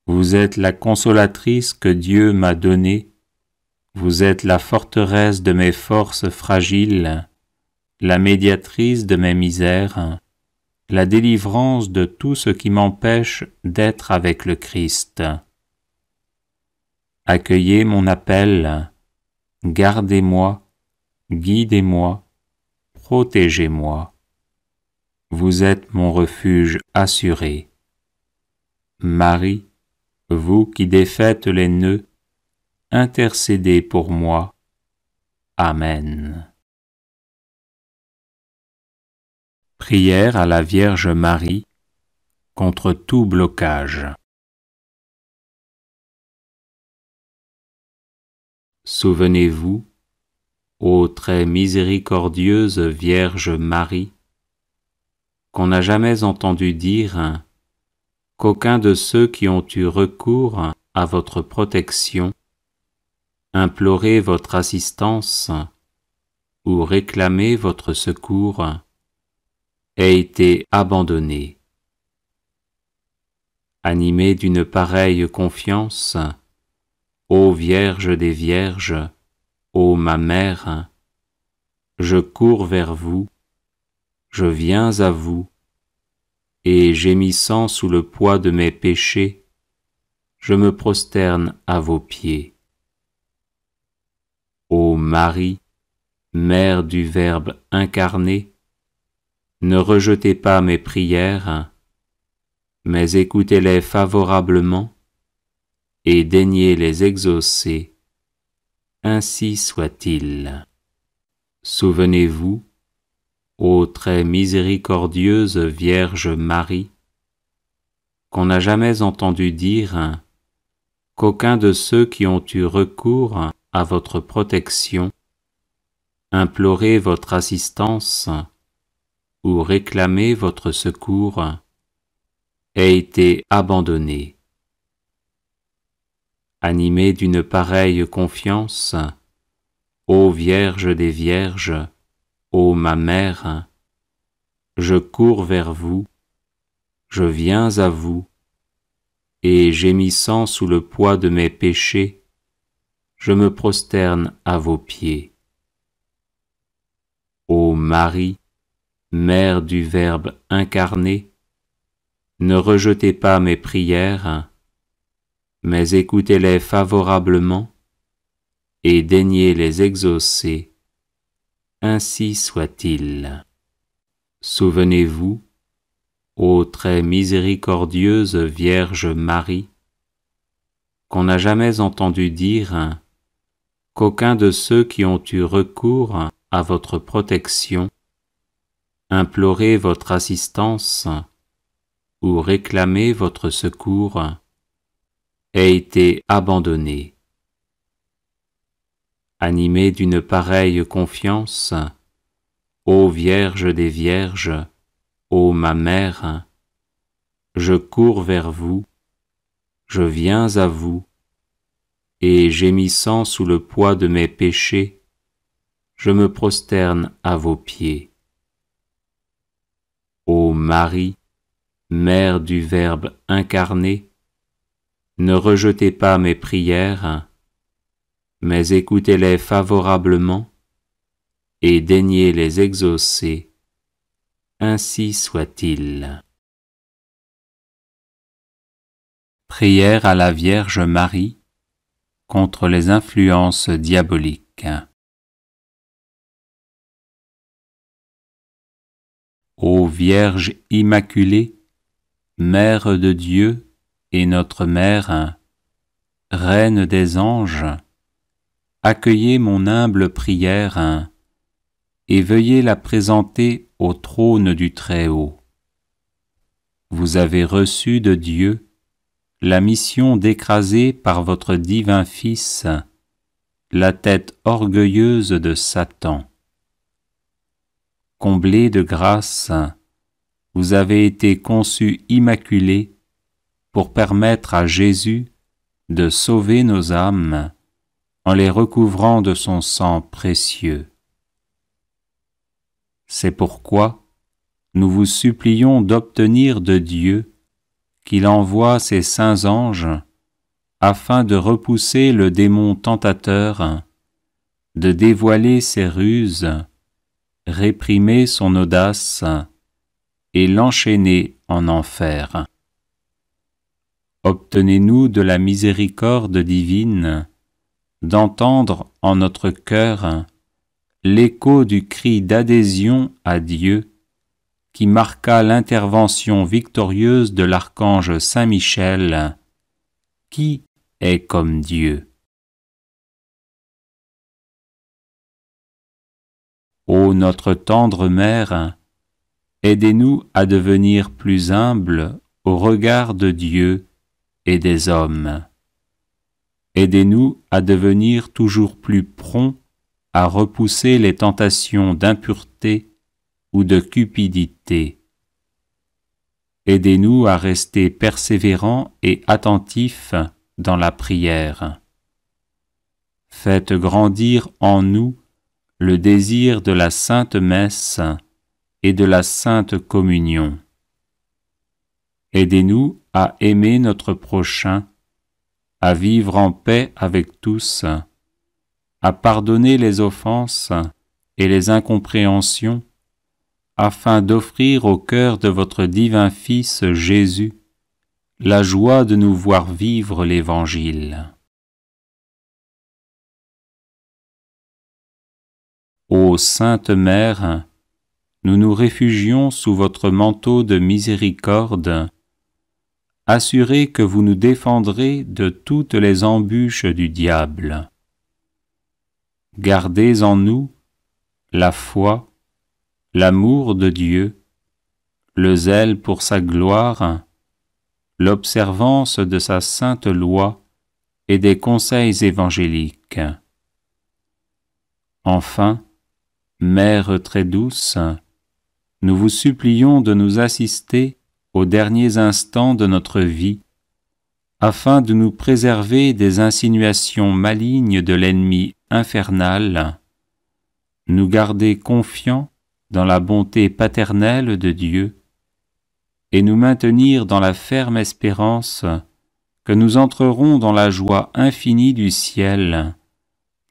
Speaker 2: Vous êtes la consolatrice que Dieu m'a donnée. Vous êtes la forteresse de mes forces fragiles, la médiatrice de mes misères, la délivrance de tout ce qui m'empêche d'être avec le Christ. Accueillez mon appel, gardez-moi, guidez-moi, protégez-moi. Vous êtes mon refuge assuré. Marie, vous qui défaites les nœuds, intercédez pour moi. Amen. Prière à la Vierge Marie contre tout blocage. Souvenez-vous, ô très miséricordieuse Vierge Marie, qu'on n'a jamais entendu dire qu'aucun de ceux qui ont eu recours à votre protection, imploré votre assistance ou réclamé votre secours, ait été abandonné. Animé d'une pareille confiance, ô Vierge des Vierges, ô ma Mère, je cours vers vous, je viens à vous, et gémissant sous le poids de mes péchés, je me prosterne à vos pieds. Ô Marie, Mère du Verbe incarné, ne rejetez pas mes prières, mais écoutez-les favorablement et daignez les exaucer. Ainsi soit-il. Souvenez-vous, ô très miséricordieuse Vierge Marie, qu'on n'a jamais entendu dire qu'aucun de ceux qui ont eu recours à votre protection, imploré votre assistance ou réclamé votre secours, ait été abandonné. Animé d'une pareille confiance, ô Vierge des Vierges, ô ma Mère, je cours vers vous, je viens à vous, et gémissant sous le poids de mes péchés, je me prosterne à vos pieds. Ô Marie, Mère du Verbe incarné, ne rejetez pas mes prières, mais écoutez-les favorablement et daignez les exaucer. Ainsi soit-il. Souvenez-vous, ô très miséricordieuse Vierge Marie, qu'on n'a jamais entendu dire qu'aucun de ceux qui ont eu recours à votre protection, imploré votre assistance ou réclamé votre secours, ait été abandonné. Animé d'une pareille confiance, ô Vierge des Vierges, ô ma Mère, je cours vers vous, je viens à vous, et gémissant sous le poids de mes péchés, je me prosterne à vos pieds. Ô Marie, Mère du Verbe incarné, ne rejetez pas mes prières, mais écoutez-les favorablement et daignez les exaucer. Ainsi soit-il. Prière à la Vierge Marie contre les influences diaboliques. Ô Vierge Immaculée, Mère de Dieu et notre Mère, Reine des anges, accueillez mon humble prière et veuillez la présenter au trône du Très-Haut. Vous avez reçu de Dieu la mission d'écraser par votre divin Fils la tête orgueilleuse de Satan. Comblée de grâce, vous avez été conçue immaculée pour permettre à Jésus de sauver nos âmes en les recouvrant de son sang précieux. C'est pourquoi nous vous supplions d'obtenir de Dieu qu'il envoie ses saints anges afin de repousser le démon tentateur, de dévoiler ses ruses, réprimer son audace et l'enchaîner en enfer. Obtenez-nous de la miséricorde divine d'entendre en notre cœur l'écho du cri d'adhésion à Dieu qui marqua l'intervention victorieuse de l'archange Saint Michel, qui est comme Dieu. Ô notre tendre Mère, aidez-nous à devenir plus humbles au regard de Dieu et des hommes. Aidez-nous à devenir toujours plus prompts à repousser les tentations d'impureté ou de cupidité. Aidez-nous à rester persévérants et attentifs dans la prière. Faites grandir en nous le désir de la Sainte Messe et de la Sainte Communion. Aidez-nous à aimer notre prochain, à vivre en paix avec tous, à pardonner les offenses et les incompréhensions, afin d'offrir au cœur de votre divin Fils Jésus la joie de nous voir vivre l'Évangile. Ô Sainte Mère, nous nous réfugions sous votre manteau de miséricorde, assurés que vous nous défendrez de toutes les embûches du diable. Gardez en nous la foi, l'amour de Dieu, le zèle pour sa gloire, l'observance de sa sainte loi et des conseils évangéliques. Enfin, Mère très douce, nous vous supplions de nous assister aux derniers instants de notre vie, afin de nous préserver des insinuations malignes de l'ennemi infernal, nous garder confiants dans la bonté paternelle de Dieu, et nous maintenir dans la ferme espérance que nous entrerons dans la joie infinie du ciel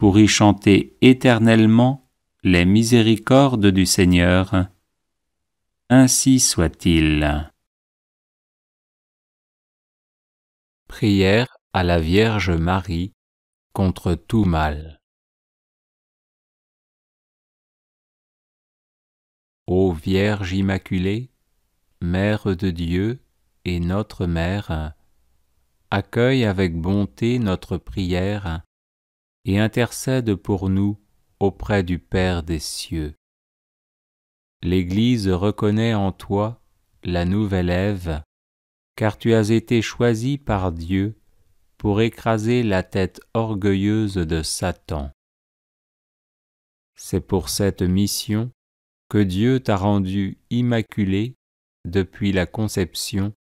Speaker 2: pour y chanter éternellement les miséricordes du Seigneur. Ainsi soit-il. Prière à la Vierge Marie contre tout mal. Ô Vierge Immaculée, Mère de Dieu et notre Mère, accueille avec bonté notre prière et intercède pour nous auprès du Père des cieux. L'Église reconnaît en toi la nouvelle Ève, car tu as été choisie par Dieu pour écraser la tête orgueilleuse de Satan. C'est pour cette mission que Dieu t'a rendue immaculée depuis la conception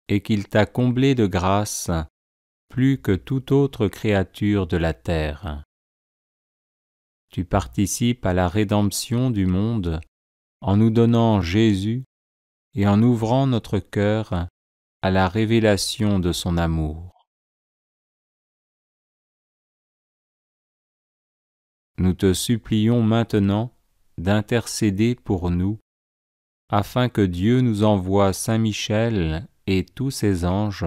Speaker 2: et qu'il t'a comblée de grâce plus que toute autre créature de la terre. Tu participes à la rédemption du monde en nous donnant Jésus et en ouvrant notre cœur à la révélation de son amour. Nous te supplions maintenant d'intercéder pour nous, afin que Dieu nous envoie Saint Michel et tous ses anges,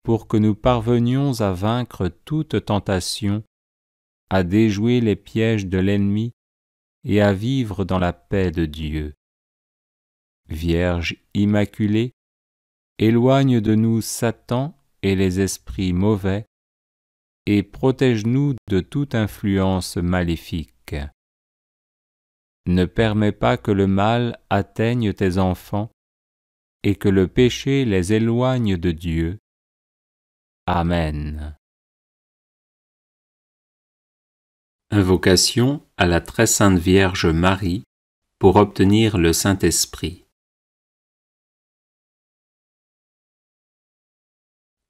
Speaker 2: pour que nous parvenions à vaincre toute tentation, à déjouer les pièges de l'ennemi et à vivre dans la paix de Dieu. Vierge Immaculée, éloigne de nous Satan et les esprits mauvais, et protège-nous de toute influence maléfique. Ne permets pas que le mal atteigne tes enfants et que le péché les éloigne de Dieu. Amen. Invocation à la très sainte Vierge Marie pour obtenir le Saint-Esprit.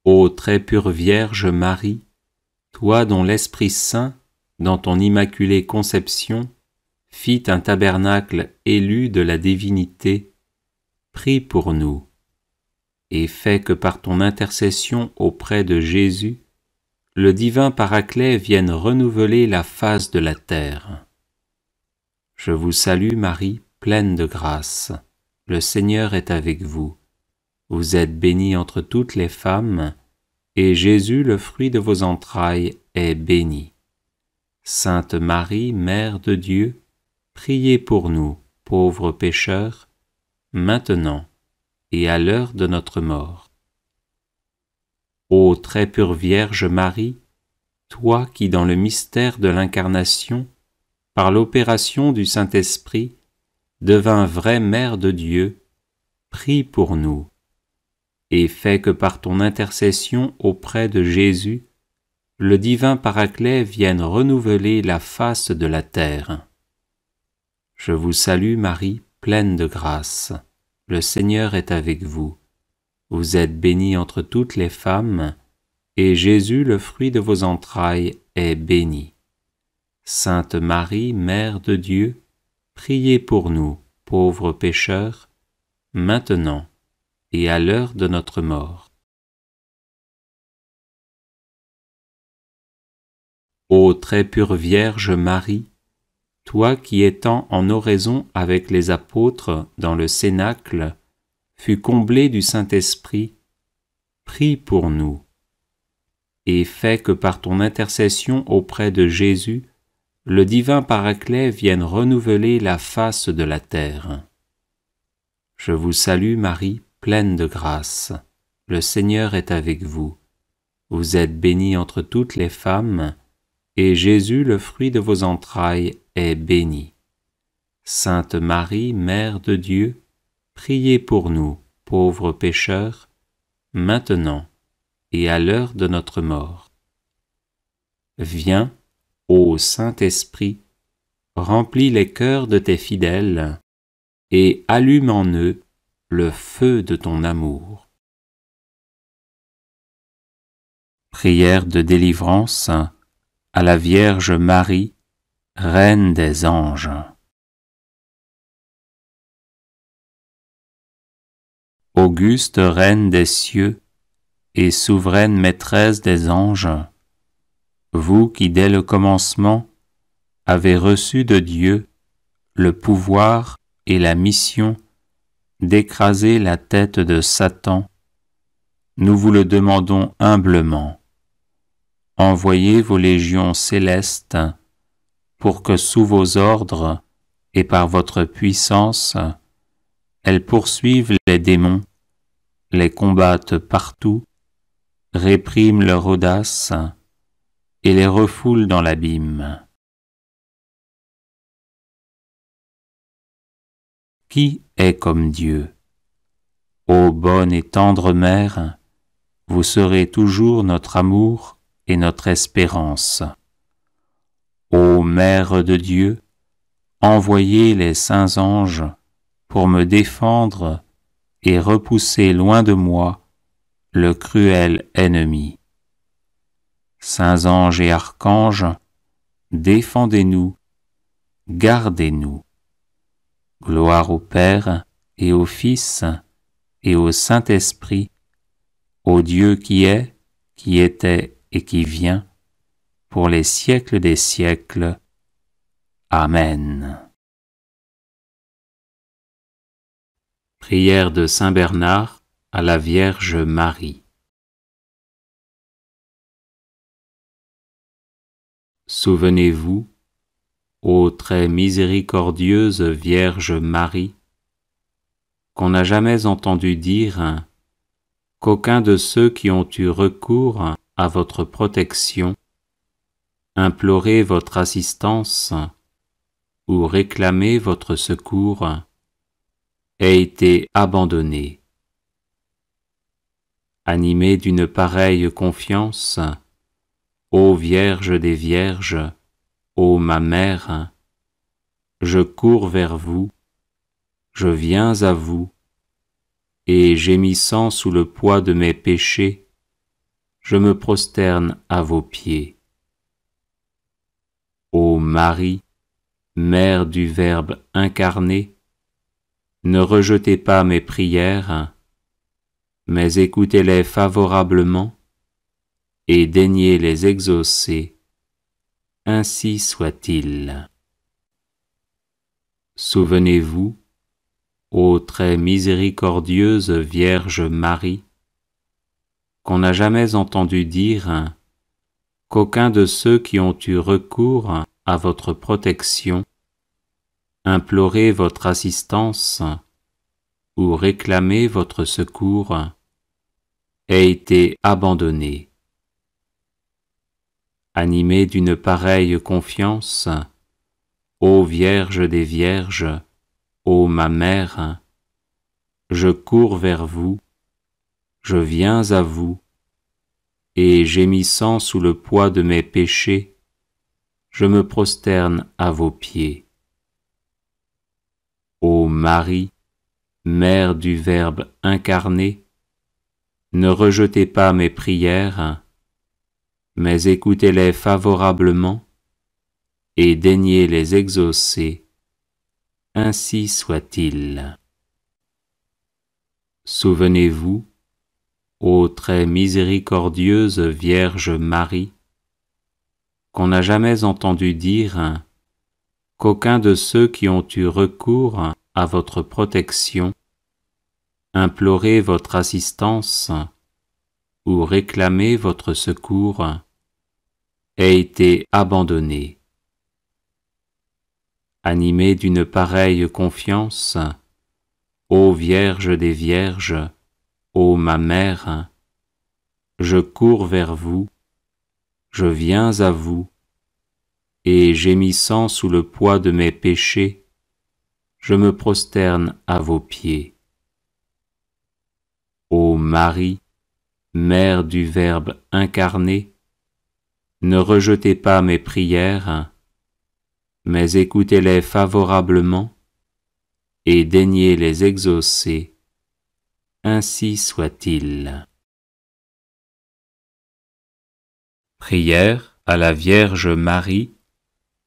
Speaker 2: Ô très pure Vierge Marie, toi dont l'Esprit Saint, dans ton immaculée conception, fit un tabernacle élu de la divinité, prie pour nous, et fais que par ton intercession auprès de Jésus, le divin Paraclet vienne renouveler la face de la terre. Je vous salue Marie, pleine de grâce. Le Seigneur est avec vous. Vous êtes bénie entre toutes les femmes, et Jésus, le fruit de vos entrailles, est béni. Sainte Marie, Mère de Dieu, priez pour nous, pauvres pécheurs, maintenant et à l'heure de notre mort. Ô très pure Vierge Marie, toi qui dans le mystère de l'Incarnation, par l'opération du Saint-Esprit, devins vraie Mère de Dieu, prie pour nous, et fais que par ton intercession auprès de Jésus, le divin Paraclet vienne renouveler la face de la terre. Je vous salue Marie, pleine de grâce. Le Seigneur est avec vous. Vous êtes bénie entre toutes les femmes, et Jésus, le fruit de vos entrailles, est béni. Sainte Marie, Mère de Dieu, priez pour nous, pauvres pécheurs, maintenant et à l'heure de notre mort. Ô très pure Vierge Marie, toi qui étant en oraison avec les apôtres dans le Cénacle, fus comblée du Saint-Esprit, prie pour nous, et fais que par ton intercession auprès de Jésus, le divin Paraclet vienne renouveler la face de la terre. Je vous salue Marie, pleine de grâce. Le Seigneur est avec vous. Vous êtes bénie entre toutes les femmes, et Jésus, le fruit de vos entrailles, est béni. Sainte Marie, Mère de Dieu, priez pour nous, pauvres pécheurs, maintenant et à l'heure de notre mort. Viens, ô Saint-Esprit, remplis les cœurs de tes fidèles, et allume en eux le feu de ton amour. Prière de délivrance à la Vierge Marie, Reine des anges. Auguste Reine des cieux et souveraine Maîtresse des anges, vous qui dès le commencement avez reçu de Dieu le pouvoir et la mission d'écraser la tête de Satan, nous vous le demandons humblement. Envoyez vos légions célestes pour que sous vos ordres et par votre puissance, elles poursuivent les démons, les combattent partout, répriment leur audace et les refoulent dans l'abîme. Qui est comme Dieu? Ô bonne et tendre Mère, vous serez toujours notre amour et notre espérance. Ô Mère de Dieu, envoyez les saints anges pour me défendre et repousser loin de moi le cruel ennemi. Saints anges et archanges, défendez-nous, gardez-nous. Gloire au Père et au Fils et au Saint-Esprit, au Dieu qui est, qui était et qui vient, pour les siècles des siècles. Amen. Prière de Saint Bernard à la Vierge Marie. Souvenez-vous, ô très miséricordieuse Vierge Marie, qu'on n'a jamais entendu dire qu'aucun de ceux qui ont eu recours à votre protection, imploré votre assistance ou réclamé votre secours, ait été abandonné. Animé d'une pareille confiance, ô Vierge des Vierges, ô ma Mère, je cours vers vous, je viens à vous, et gémissant sous le poids de mes péchés, je me prosterne à vos pieds. Ô Marie, Mère du Verbe incarné, ne rejetez pas mes prières, mais écoutez-les favorablement et daignez les exaucer. Ainsi soit-il. Souvenez-vous, ô très miséricordieuse Vierge Marie, qu'on n'a jamais entendu dire qu'aucun de ceux qui ont eu recours à votre protection, imploré votre assistance ou réclamé votre secours, ait été abandonné. Animé d'une pareille confiance, ô Vierge des Vierges, ô ma Mère, je cours vers vous, je viens à vous, et gémissant sous le poids de mes péchés, je me prosterne à vos pieds. Ô Marie, Mère du Verbe incarné, ne rejetez pas mes prières, mais écoutez-les favorablement et daignez les exaucer. Ainsi soit-il. Souvenez-vous, ô très miséricordieuse Vierge Marie, qu'on n'a jamais entendu dire qu'aucun de ceux qui ont eu recours à votre protection, imploré votre assistance ou réclamé votre secours, ait été abandonné. Animé d'une pareille confiance, ô Vierge des Vierges, ô ma Mère, je cours vers vous, je viens à vous, et gémissant sous le poids de mes péchés, je me prosterne à vos pieds. Ô Marie, Mère du Verbe incarné, ne rejetez pas mes prières, mais écoutez-les favorablement et daignez les exaucer. Ainsi soit-il. Prière à la Vierge Marie,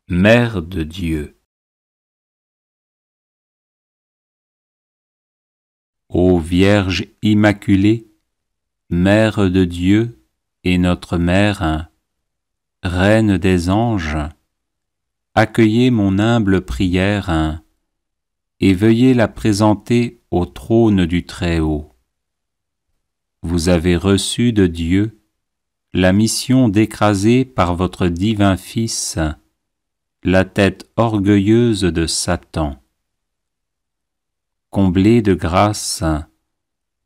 Speaker 2: Mère de Dieu. Ô Vierge Immaculée, Mère de Dieu et notre Mère, Reine des anges, accueillez mon humble prière et veuillez la présenter au trône du Très-Haut. Vous avez reçu de Dieu la mission d'écraser par votre divin Fils la tête orgueilleuse de Satan. Comblés de grâce,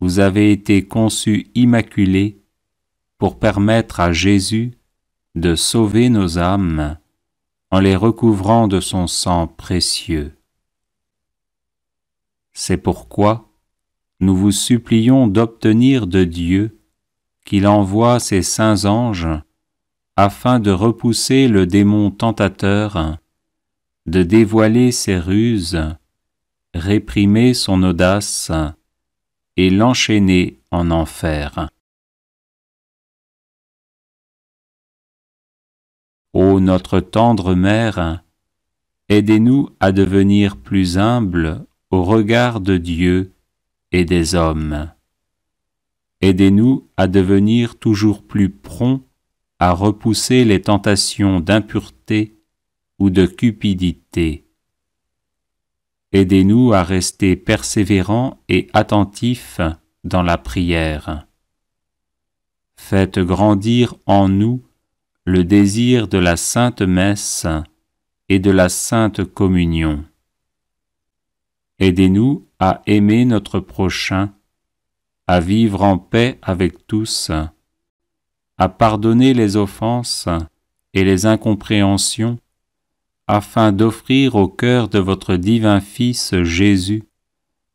Speaker 2: vous avez été conçus immaculés pour permettre à Jésus de sauver nos âmes en les recouvrant de son sang précieux. C'est pourquoi nous vous supplions d'obtenir de Dieu qu'il envoie ses saints anges afin de repousser le démon tentateur, de dévoiler ses ruses, réprimer son audace et l'enchaîner en enfer. Ô notre tendre Mère, aidez-nous à devenir plus humbles au regard de Dieu et des hommes. Aidez-nous à devenir toujours plus prompts à repousser les tentations d'impureté ou de cupidité. Aidez-nous à rester persévérants et attentifs dans la prière. Faites grandir en nous le désir de la Sainte Messe et de la Sainte Communion. Aidez-nous à aimer notre prochain, à vivre en paix avec tous, à pardonner les offenses et les incompréhensions, afin d'offrir au cœur de votre divin Fils Jésus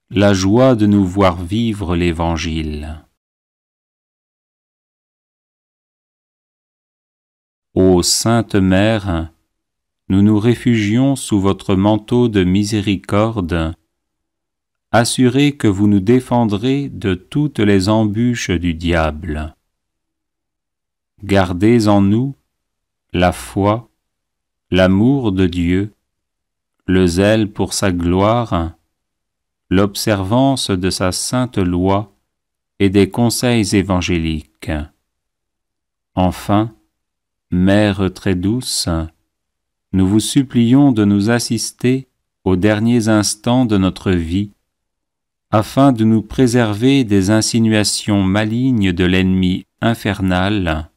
Speaker 2: la joie de nous voir vivre l'Évangile. Ô Sainte Mère, nous nous réfugions sous votre manteau de miséricorde, assurés que vous nous défendrez de toutes les embûches du diable. Gardez en nous la foi, l'amour de Dieu, le zèle pour sa gloire, l'observance de sa sainte loi et des conseils évangéliques. Enfin, Mère très douce, nous vous supplions de nous assister aux derniers instants de notre vie, afin de nous préserver des insinuations malignes de l'ennemi infernal,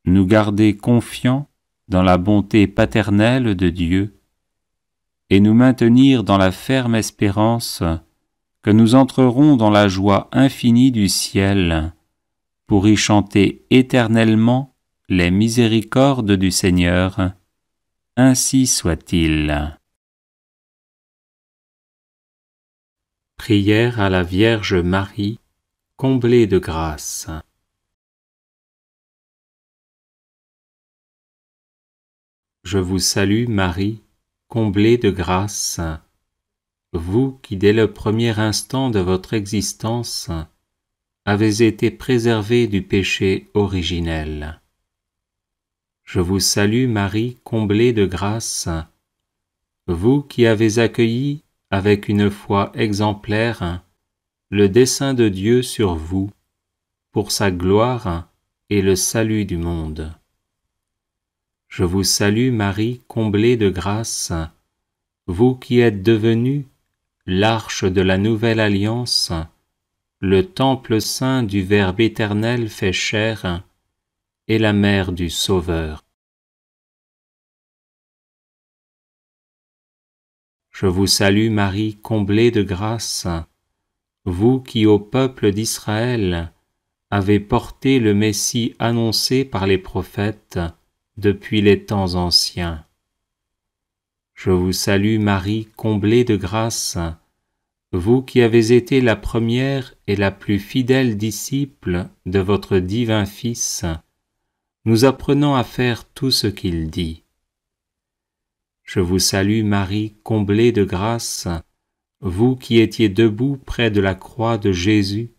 Speaker 2: nous garder confiants dans la bonté paternelle de Dieu et nous maintenir dans la ferme espérance que nous entrerons dans la joie infinie du ciel pour y chanter éternellement les miséricordes du Seigneur. Ainsi soit-il. Prière à la Vierge Marie, comblée de grâce. Je vous salue Marie, comblée de grâce, vous qui dès le premier instant de votre existence avez été préservée du péché originel. Je vous salue Marie, comblée de grâce, vous qui avez accueilli avec une foi exemplaire le dessein de Dieu sur vous, pour sa gloire et le salut du monde. Je vous salue Marie, comblée de grâce, vous qui êtes devenue l'arche de la nouvelle alliance, le temple saint du Verbe éternel fait chair, et la mère du Sauveur. Je vous salue Marie, comblée de grâce, vous qui au peuple d'Israël avez porté le Messie annoncé par les prophètes depuis les temps anciens. Je vous salue Marie, comblée de grâce, vous qui avez été la première et la plus fidèle disciple de votre divin Fils, nous apprenant à faire tout ce qu'il dit. Je vous salue Marie, comblée de grâce, vous qui étiez debout près de la croix de Jésus,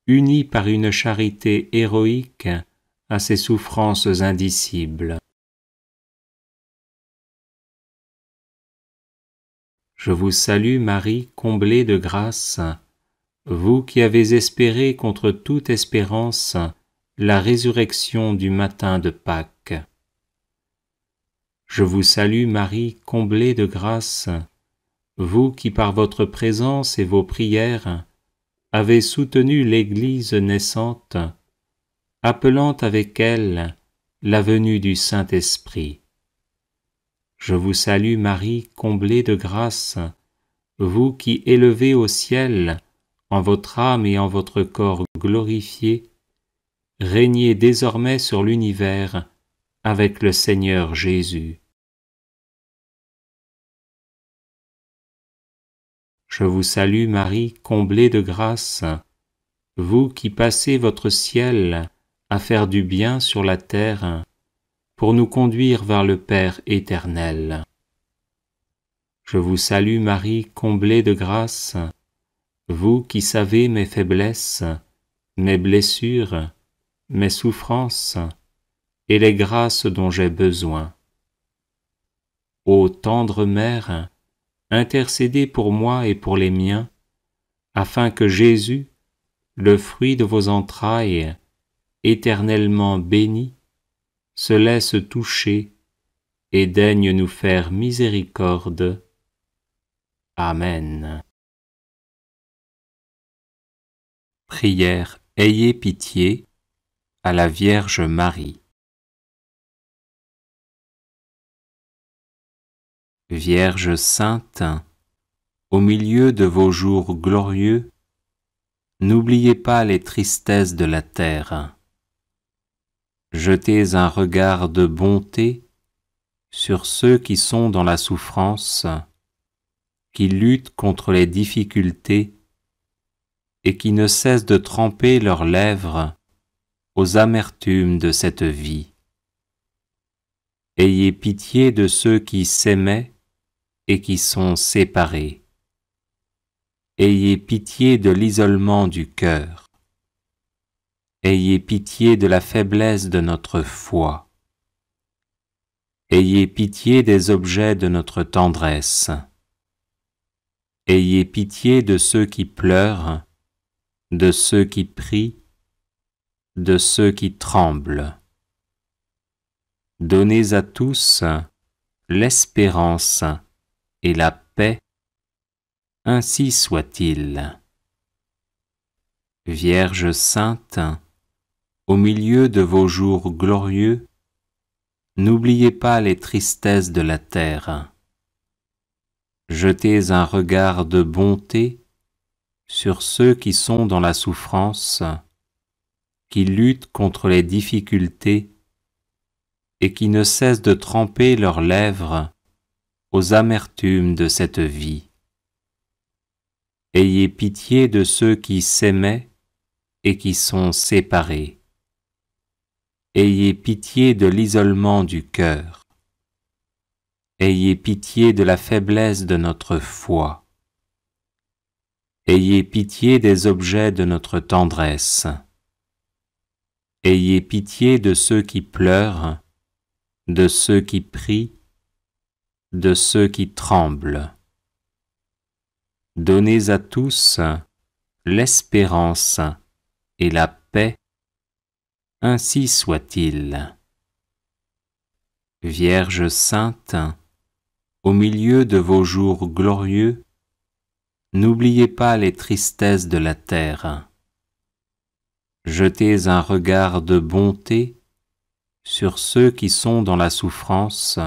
Speaker 2: unis par une charité héroïque à ses souffrances indicibles. Je vous salue Marie, comblée de grâce, vous qui avez espéré contre toute espérance la résurrection du matin de Pâques. Je vous salue Marie, comblée de grâce, vous qui par votre présence et vos prières avez soutenu l'Église naissante, appelant avec elle la venue du Saint-Esprit. Je vous salue Marie, comblée de grâce, vous qui élevez au ciel, en votre âme et en votre corps glorifiés, régnez désormais sur l'univers avec le Seigneur Jésus. Je vous salue Marie, comblée de grâce, vous qui passez votre ciel à faire du bien sur la terre, pour nous conduire vers le Père éternel. Je vous salue Marie, comblée de grâce, vous qui savez mes faiblesses, mes blessures, mes souffrances et les grâces dont j'ai besoin. Ô tendre Mère, intercédez pour moi et pour les miens, afin que Jésus, le fruit de vos entrailles, éternellement béni, se laisse toucher et daigne nous faire miséricorde. Amen. Prière, ayez pitié à la Vierge Marie. Vierge sainte, au milieu de vos jours glorieux, n'oubliez pas les tristesses de la terre. Jetez un regard de bonté sur ceux qui sont dans la souffrance, qui luttent contre les difficultés et qui ne cessent de tremper leurs lèvres aux amertumes de cette vie. Ayez pitié de ceux qui s'aimaient et qui sont séparés. Ayez pitié de l'isolement du cœur. Ayez pitié de la faiblesse de notre foi. Ayez pitié des objets de notre tendresse. Ayez pitié de ceux qui pleurent, de ceux qui prient, de ceux qui tremblent. Donnez à tous l'espérance et la paix, ainsi soit-il. Vierge sainte, au milieu de vos jours glorieux, n'oubliez pas les tristesses de la terre. Jetez un regard de bonté sur ceux qui sont dans la souffrance, qui luttent contre les difficultés et qui ne cessent de tremper leurs lèvres aux amertumes de cette vie. Ayez pitié de ceux qui s'aimaient et qui sont séparés. Ayez pitié de l'isolement du cœur. Ayez pitié de la faiblesse de notre foi. Ayez pitié des objets de notre tendresse. Ayez pitié de ceux qui pleurent, de ceux qui prient, de ceux qui tremblent. Donnez à tous l'espérance et la paix, ainsi soit-il. Vierge sainte, au milieu de vos jours glorieux, n'oubliez pas les tristesses de la terre. Jetez un regard de bonté sur ceux qui sont dans la souffrance,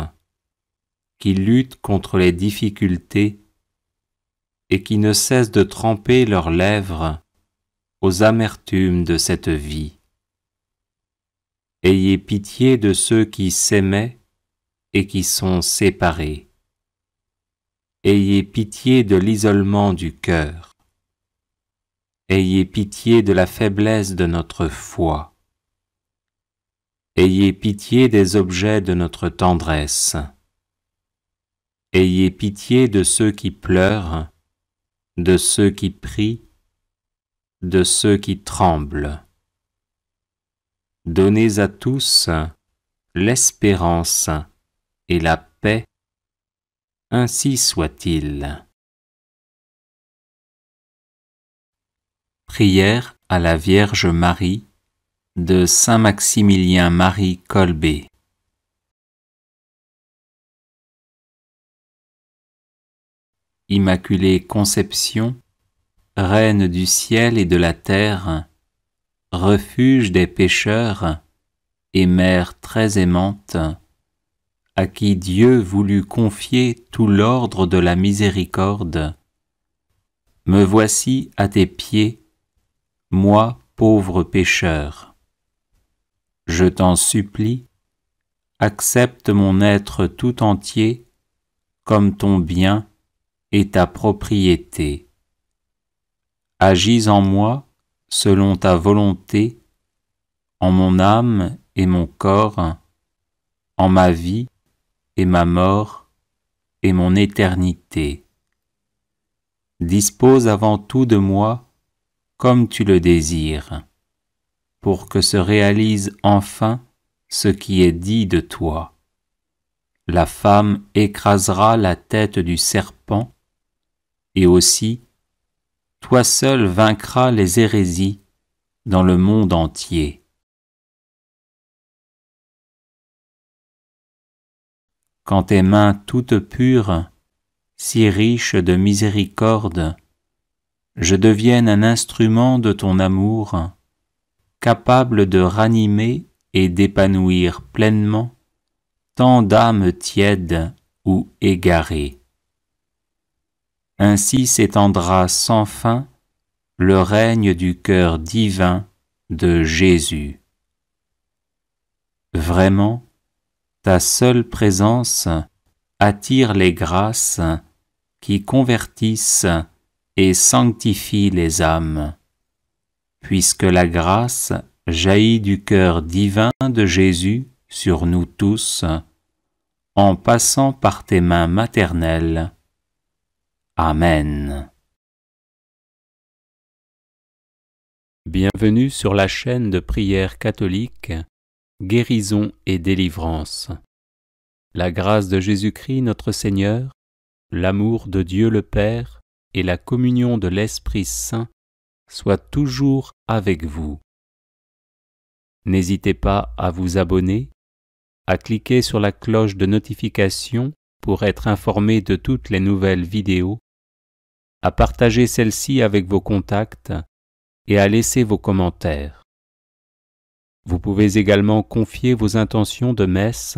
Speaker 2: qui luttent contre les difficultés et qui ne cessent de tremper leurs lèvres aux amertumes de cette vie. Ayez pitié de ceux qui s'aimaient et qui sont séparés. Ayez pitié de l'isolement du cœur. Ayez pitié de la faiblesse de notre foi. Ayez pitié des objets de notre tendresse. Ayez pitié de ceux qui pleurent, de ceux qui prient, de ceux qui tremblent. Donnez à tous l'espérance et la paix, ainsi soit-il. Prière à la Vierge Marie, de Saint Maximilien Marie Kolbe. Immaculée Conception, Reine du ciel et de la terre, refuge des pécheurs et mère très aimante, à qui Dieu voulut confier tout l'ordre de la miséricorde, me voici à tes pieds, moi pauvre pécheur. Je t'en supplie, accepte mon être tout entier comme ton bien et ta propriété. Agis en moi selon ta volonté, en mon âme et mon corps, en ma vie et ma mort et mon éternité. Dispose avant tout de moi comme tu le désires, pour que se réalise enfin ce qui est dit de toi. La femme écrasera la tête du serpent, et aussi, toi seul vaincras les hérésies dans le monde entier. Quand tes mains toutes pures, si riches de miséricorde, je devienne un instrument de ton amour, capable de ranimer et d'épanouir pleinement tant d'âmes tièdes ou égarées. Ainsi s'étendra sans fin le règne du cœur divin de Jésus. Vraiment, ta seule présence attire les grâces qui convertissent et sanctifient les âmes, puisque la grâce jaillit du cœur divin de Jésus sur nous tous, en passant par tes mains maternelles. Amen. Bienvenue sur la chaîne de prière catholique Guérison et délivrance. La grâce de Jésus-Christ notre Seigneur, l'amour de Dieu le Père et la communion de l'Esprit Saint soient toujours avec vous. N'hésitez pas à vous abonner, à cliquer sur la cloche de notification pour être informé de toutes les nouvelles vidéos, à partager celle-ci avec vos contacts et à laisser vos commentaires. Vous pouvez également confier vos intentions de messe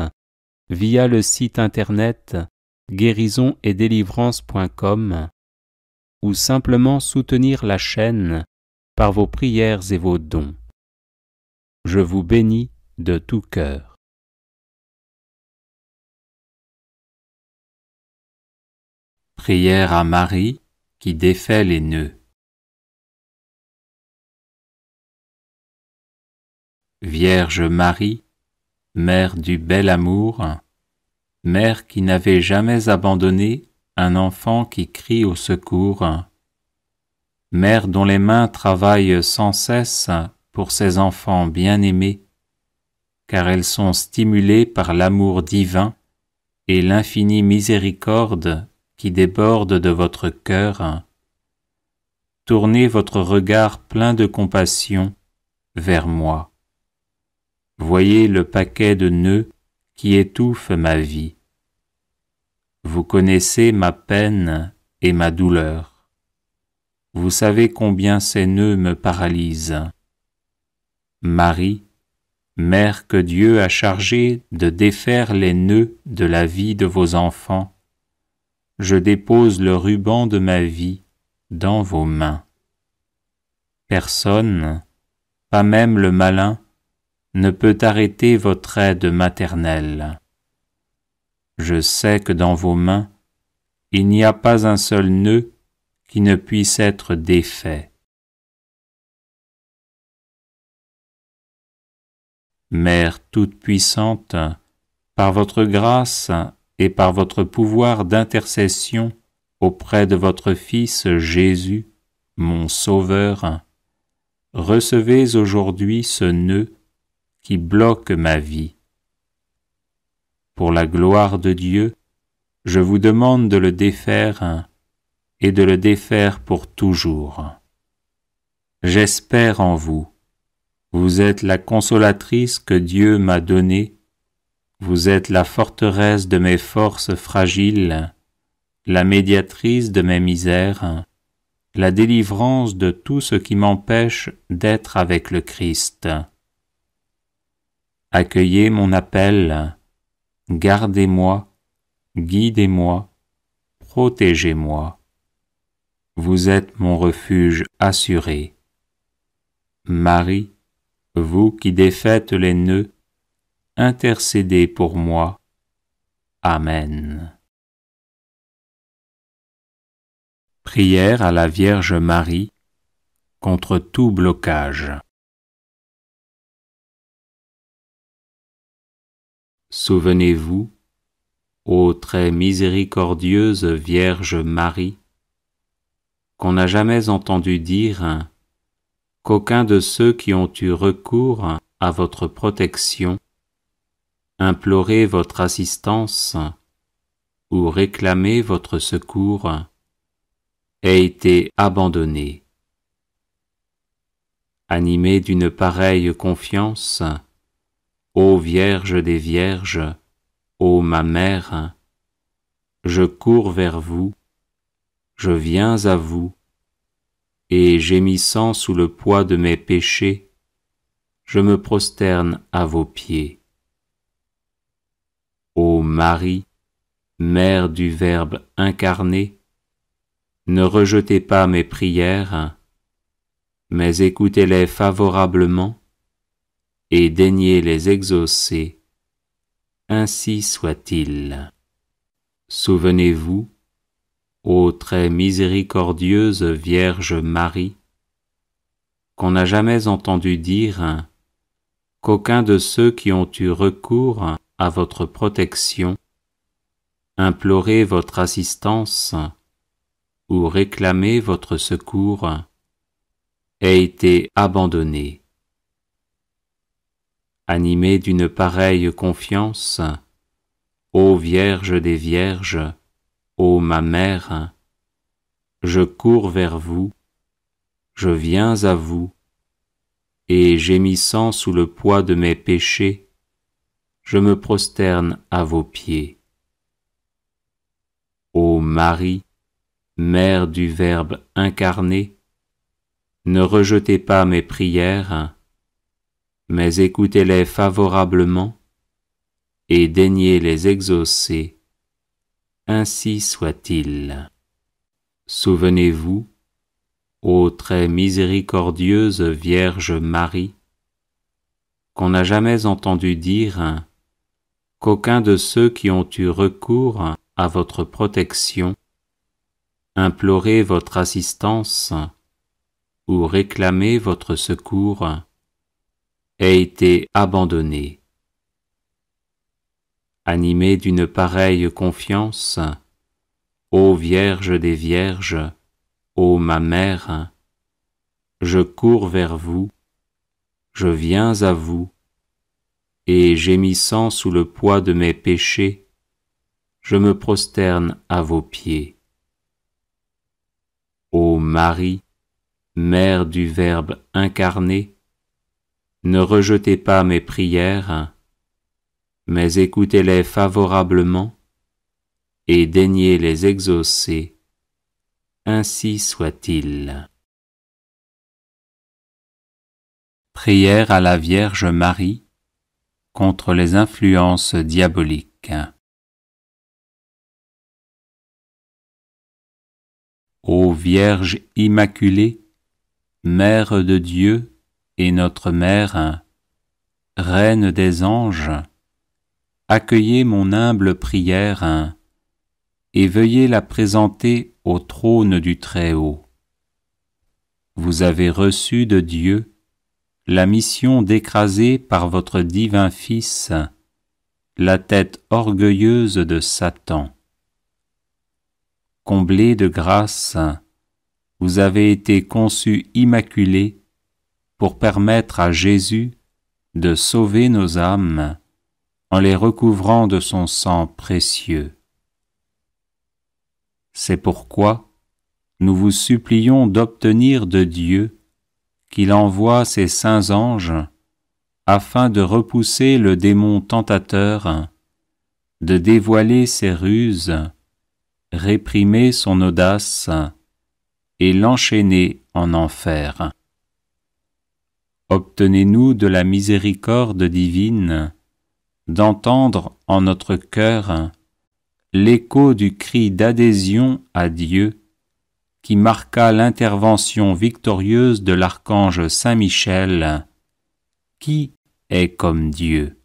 Speaker 2: via le site internet guérisonetdélivrance.com ou simplement soutenir la chaîne par vos prières et vos dons. Je vous bénis de tout cœur. Prière à Marie qui défait les nœuds. Vierge Marie, Mère du bel amour, Mère qui n'avait jamais abandonné un enfant qui crie au secours, Mère dont les mains travaillent sans cesse pour ses enfants bien-aimés, car elles sont stimulées par l'amour divin et l'infinie miséricorde qui déborde de votre cœur. Tournez votre regard plein de compassion vers moi. Voyez le paquet de nœuds qui étouffe ma vie. Vous connaissez ma peine et ma douleur. Vous savez combien ces nœuds me paralysent. Marie, Mère que Dieu a chargée de défaire les nœuds de la vie de vos enfants, je dépose le ruban de ma vie dans vos mains. Personne, pas même le malin, ne peut arrêter votre aide maternelle. Je sais que dans vos mains, il n'y a pas un seul nœud qui ne puisse être défait. Mère toute-puissante, par votre grâce et par votre pouvoir d'intercession auprès de votre Fils Jésus, mon Sauveur, recevez aujourd'hui ce nœud qui bloque ma vie. Pour la gloire de Dieu, je vous demande de le défaire et de le défaire pour toujours. J'espère en vous. Vous êtes la consolatrice que Dieu m'a donnée. Vous êtes la forteresse de mes forces fragiles, la médiatrice de mes misères, la délivrance de tout ce qui m'empêche d'être avec le Christ. Accueillez mon appel, gardez-moi, guidez-moi, protégez-moi. Vous êtes mon refuge assuré. Marie, vous qui défaites les nœuds, intercédez pour moi. Amen. Prière à la Vierge Marie contre tout blocage. Souvenez-vous, ô très miséricordieuse Vierge Marie, qu'on n'a jamais entendu dire qu'aucun de ceux qui ont eu recours à votre protection, imploré votre assistance ou réclamé votre secours, ait été abandonné. Animé d'une pareille confiance, ô Vierge des Vierges, ô ma Mère, je cours vers vous, je viens à vous, et gémissant sous le poids de mes péchés, je me prosterne à vos pieds. Ô Marie, Mère du Verbe incarné, ne rejetez pas mes prières, mais écoutez-les favorablement et daignez les exaucer. Ainsi soit-il. Souvenez-vous, ô très miséricordieuse Vierge Marie, qu'on n'a jamais entendu dire qu'aucun de ceux qui ont eu recours à votre protection, imploré votre assistance ou réclamé votre secours, ait été abandonné. Animé d'une pareille confiance, ô Vierge des Vierges, ô ma Mère, je cours vers vous, je viens à vous, et gémissant sous le poids de mes péchés, je me prosterne à vos pieds. Ô Marie, Mère du Verbe incarné, ne rejetez pas mes prières, mais écoutez-les favorablement et daignez les exaucer. Ainsi soit-il. Souvenez-vous, ô très miséricordieuse Vierge Marie, qu'on n'a jamais entendu dire qu'aucun de ceux qui ont eu recours à votre protection, imploré votre assistance ou réclamé votre secours, ait été abandonné. Animé d'une pareille confiance, ô Vierge des Vierges, ô ma Mère, je cours vers vous, je viens à vous, et gémissant sous le poids de mes péchés, je me prosterne à vos pieds. Ô Marie, Mère du Verbe incarné, ne rejetez pas mes prières, mais écoutez-les favorablement et daignez les exaucer. Ainsi soit-il. Prière à la Vierge Marie contre les influences diaboliques. Ô Vierge Immaculée, Mère de Dieu et notre Mère, Reine des anges, accueillez mon humble prière et veuillez la présenter au trône du Très-Haut. Vous avez reçu de Dieu la mission d'écraser par votre divin Fils la tête orgueilleuse de Satan. Comblée de grâce, vous avez été conçue immaculée pour permettre à Jésus de sauver nos âmes en les recouvrant de son sang précieux. C'est pourquoi nous vous supplions d'obtenir de Dieu qu'il envoie ses saints anges afin de repousser le démon tentateur, de dévoiler ses ruses, réprimer son audace et l'enchaîner en enfer. Obtenez-nous de la miséricorde divine d'entendre en notre cœur l'écho du cri d'adhésion à Dieu qui marqua l'intervention victorieuse de l'archange Saint Michel, qui est comme Dieu.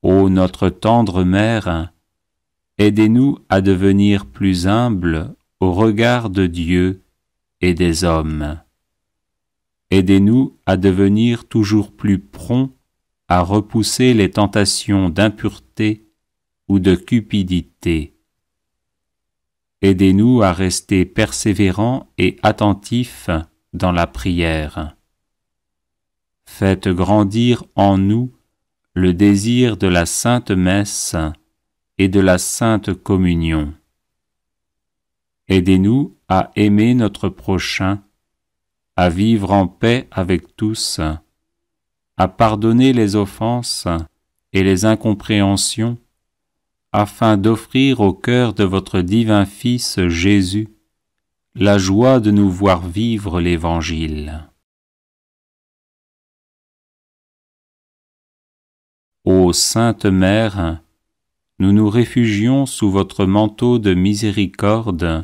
Speaker 2: Ô notre tendre Mère, aidez-nous à devenir plus humbles au regard de Dieu et des hommes. Aidez-nous à devenir toujours plus prompts à repousser les tentations d'impureté ou de cupidité. Aidez-nous à rester persévérants et attentifs dans la prière. Faites grandir en nous le désir de la Sainte Messe et de la Sainte Communion. Aidez-nous à aimer notre prochain, à vivre en paix avec tous, à pardonner les offenses et les incompréhensions, afin d'offrir au cœur de votre divin Fils Jésus la joie de nous voir vivre l'Évangile. Ô Sainte Mère, nous nous réfugions sous votre manteau de miséricorde,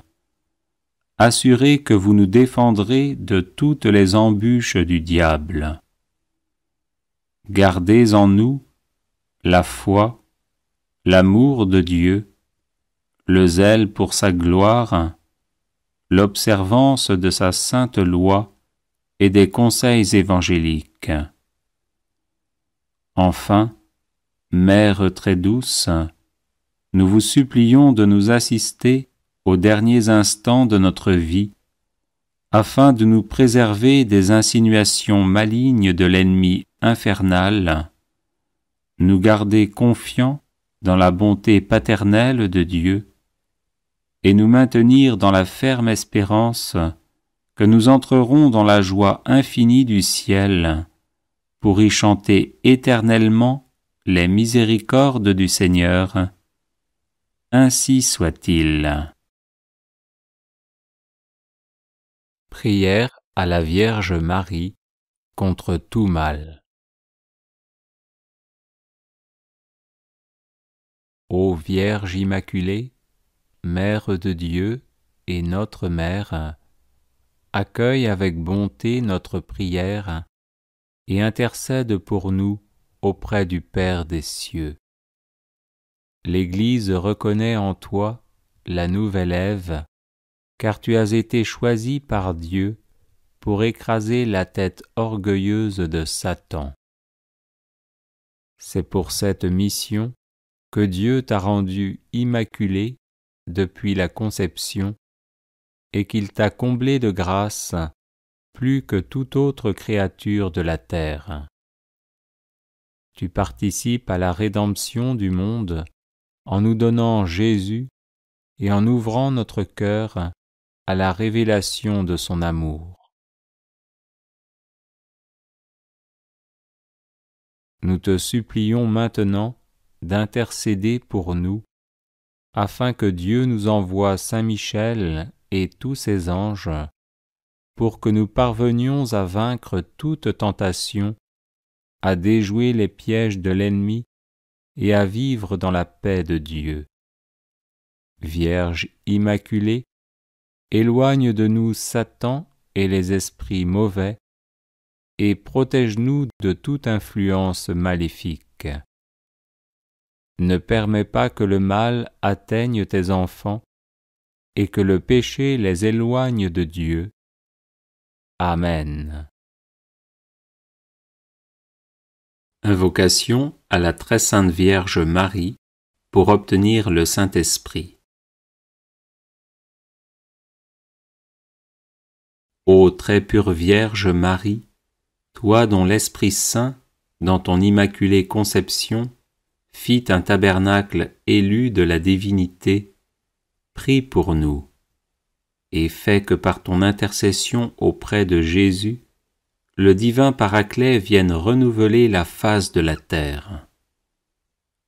Speaker 2: assurés que vous nous défendrez de toutes les embûches du diable. Gardez en nous la foi, l'amour de Dieu, le zèle pour sa gloire, l'observance de sa sainte loi et des conseils évangéliques. Enfin, Mère très douce, nous vous supplions de nous assister aux derniers instants de notre vie, afin de nous préserver des insinuations malignes de l'ennemi infernal, nous garder confiants dans la bonté paternelle de Dieu, et nous maintenir dans la ferme espérance que nous entrerons dans la joie infinie du ciel, pour y chanter éternellement les miséricordes du Seigneur. Ainsi soit-il.
Speaker 3: Prière à la Vierge Marie contre tout mal. Ô Vierge Immaculée, Mère de Dieu et notre Mère, accueille avec bonté notre prière et intercède pour nous auprès du Père des cieux. L'Église reconnaît en toi la nouvelle Ève, car tu as été choisie par Dieu pour écraser la tête orgueilleuse de Satan. C'est pour cette mission que Dieu t'a rendue immaculée depuis la conception et qu'il t'a comblée de grâce plus que toute autre créature de la terre. Tu participes à la rédemption du monde en nous donnant Jésus et en ouvrant notre cœur à la révélation de son amour. Nous te supplions maintenant d'intercéder pour nous, afin que Dieu nous envoie Saint Michel et tous ses anges, pour que nous parvenions à vaincre toute tentation, à déjouer les pièges de l'ennemi et à vivre dans la paix de Dieu. Vierge Immaculée, éloigne de nous Satan et les esprits mauvais, et protège-nous de toute influence maléfique. Ne permets pas que le mal atteigne tes enfants, et que le péché les éloigne de Dieu. Amen.
Speaker 2: Invocation à la très sainte Vierge Marie pour obtenir le Saint-Esprit. Ô très pure Vierge Marie, toi dont l'Esprit Saint, dans ton immaculée conception, fit un tabernacle élu de la divinité, prie pour nous. et fais que par ton intercession auprès de Jésus, le divin Paraclet vienne renouveler la face de la terre.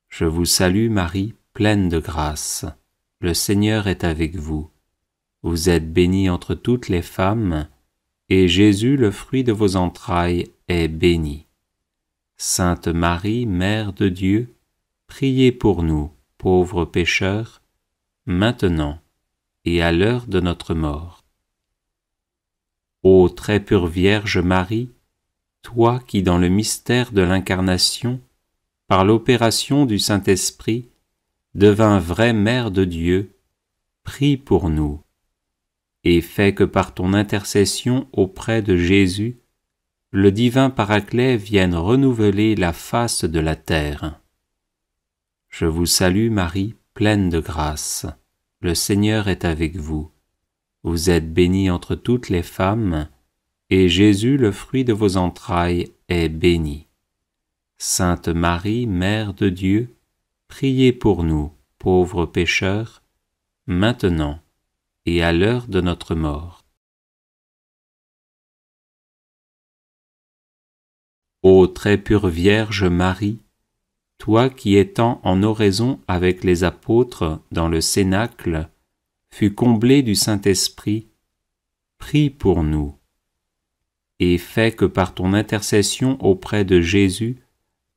Speaker 2: Je vous salue Marie, pleine de grâce. Le Seigneur est avec vous. Vous êtes bénie entre toutes les femmes, et Jésus, le fruit de vos entrailles, est béni. Sainte Marie, Mère de Dieu, priez pour nous, pauvres pécheurs, maintenant et à l'heure de notre mort. Ô très pure Vierge Marie, toi qui dans le mystère de l'Incarnation, par l'opération du Saint-Esprit, devins vraie Mère de Dieu, prie pour nous, et fais que par ton intercession auprès de Jésus, le divin Paraclet vienne renouveler la face de la terre. Je vous salue Marie, pleine de grâce. Le Seigneur est avec vous. Vous êtes bénie entre toutes les femmes, et Jésus, le fruit de vos entrailles, est béni. Sainte Marie, Mère de Dieu, priez pour nous, pauvres pécheurs, maintenant et à l'heure de notre mort. Ô très pure Vierge Marie, toi qui étant en oraison avec les apôtres dans le cénacle, fus comblée du Saint-Esprit, prie pour nous, et fais que par ton intercession auprès de Jésus,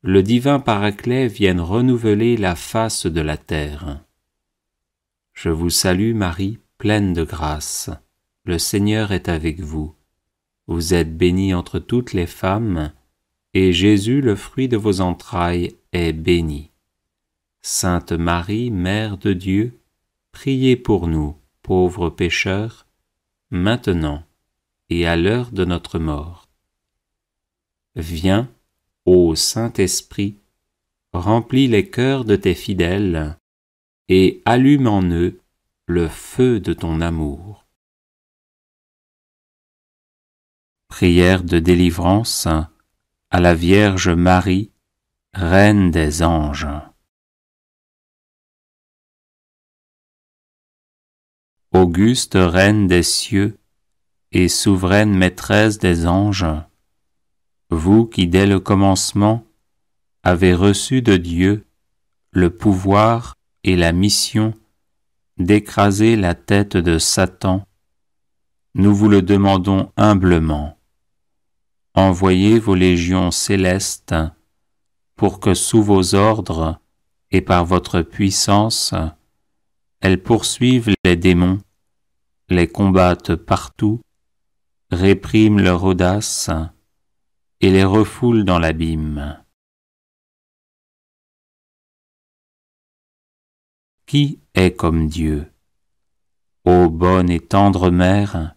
Speaker 2: le divin Paraclet vienne renouveler la face de la terre. Je vous salue Marie, pleine de grâce. Le Seigneur est avec vous. Vous êtes bénie entre toutes les femmes, et Jésus, le fruit de vos entrailles, est béni. Sainte Marie, Mère de Dieu, priez pour nous, pauvres pécheurs, maintenant et à l'heure de notre mort. Viens, ô Saint-Esprit, remplis les cœurs de tes fidèles, et allume en eux le feu de ton amour. Prière de délivrance à la Vierge Marie, Reine des anges. Auguste Reine des cieux et souveraine Maîtresse des anges, vous qui dès le commencement avez reçu de Dieu le pouvoir et la mission d'écraser la tête de Satan, nous vous le demandons humblement. Envoyez vos légions célestes pour que sous vos ordres et par votre puissance, elles poursuivent les démons, les combattent partout, répriment leur audace et les refoulent dans l'abîme. Qui est comme Dieu? Ô bonne et tendre Mère,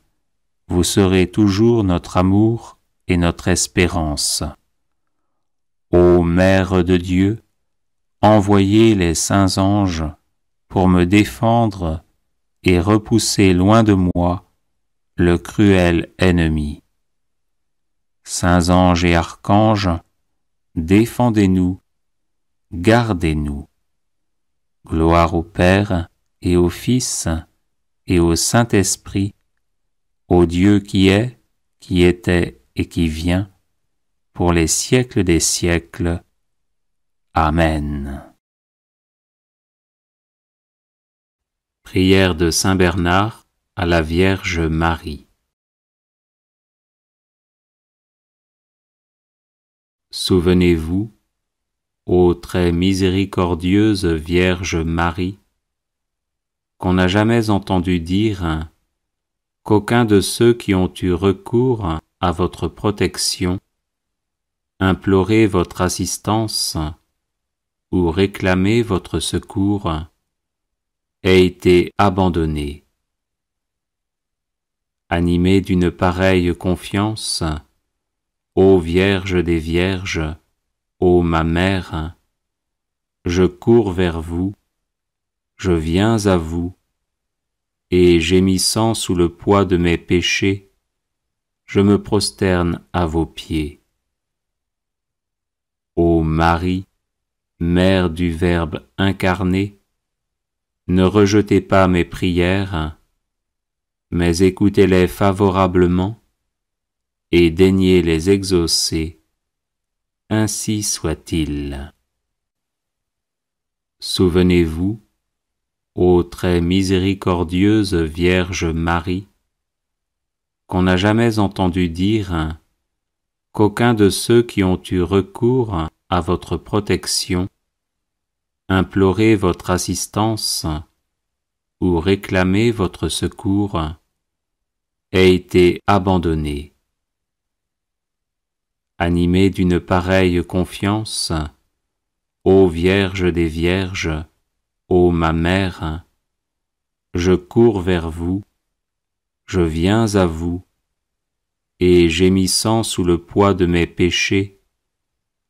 Speaker 2: vous serez toujours notre amour et notre espérance. Ô Mère de Dieu, envoyez les saints anges pour me défendre et repousser loin de moi le cruel ennemi. Saints anges et archanges, défendez-nous, gardez-nous. Gloire au Père et au Fils et au Saint-Esprit, au Dieu qui est, qui était et qui vient, pour les siècles des siècles. Amen. Prière de Saint Bernard à la Vierge Marie. Souvenez-vous, ô très miséricordieuse Vierge Marie, qu'on n'a jamais entendu dire qu'aucun de ceux qui ont eu recours à votre protection, imploré votre assistance ou réclamé votre secours, ait été abandonné. Animé d'une pareille confiance, ô Vierge des Vierges, ô ma Mère, je cours vers vous, je viens à vous, et gémissant sous le poids de mes péchés, je me prosterne à vos pieds. Ô Marie, Mère du Verbe incarné, ne rejetez pas mes prières, mais écoutez-les favorablement et daignez les exaucer, ainsi soit-il. Souvenez-vous, ô très miséricordieuse Vierge Marie, qu'on n'a jamais entendu dire qu'aucun de ceux qui ont eu recours à votre protection, imploré votre assistance ou réclamé votre secours, ait été abandonné. Animé d'une pareille confiance, ô Vierge des Vierges, ô ma Mère, je cours vers vous, je viens à vous, et gémissant sous le poids de mes péchés,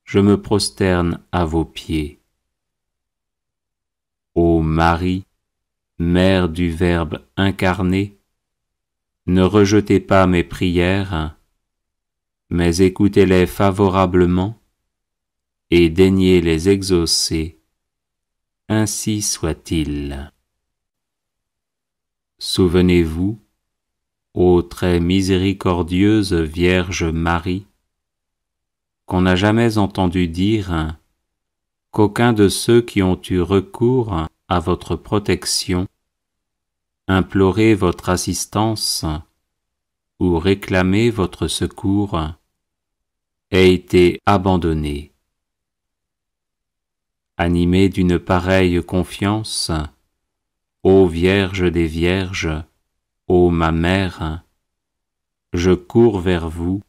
Speaker 2: je me prosterne à vos pieds. Ô Marie, Mère du Verbe incarné, ne rejetez pas mes prières, mais écoutez-les favorablement et daignez les exaucer, ainsi soit-il. Souvenez-vous, ô très miséricordieuse Vierge Marie, qu'on n'a jamais entendu dire qu'aucun de ceux qui ont eu recours à votre protection, imploré votre assistance ou réclamé votre secours, ait été abandonné. Animé d'une pareille confiance, ô Vierge des Vierges, ô ma Mère, je cours vers vous,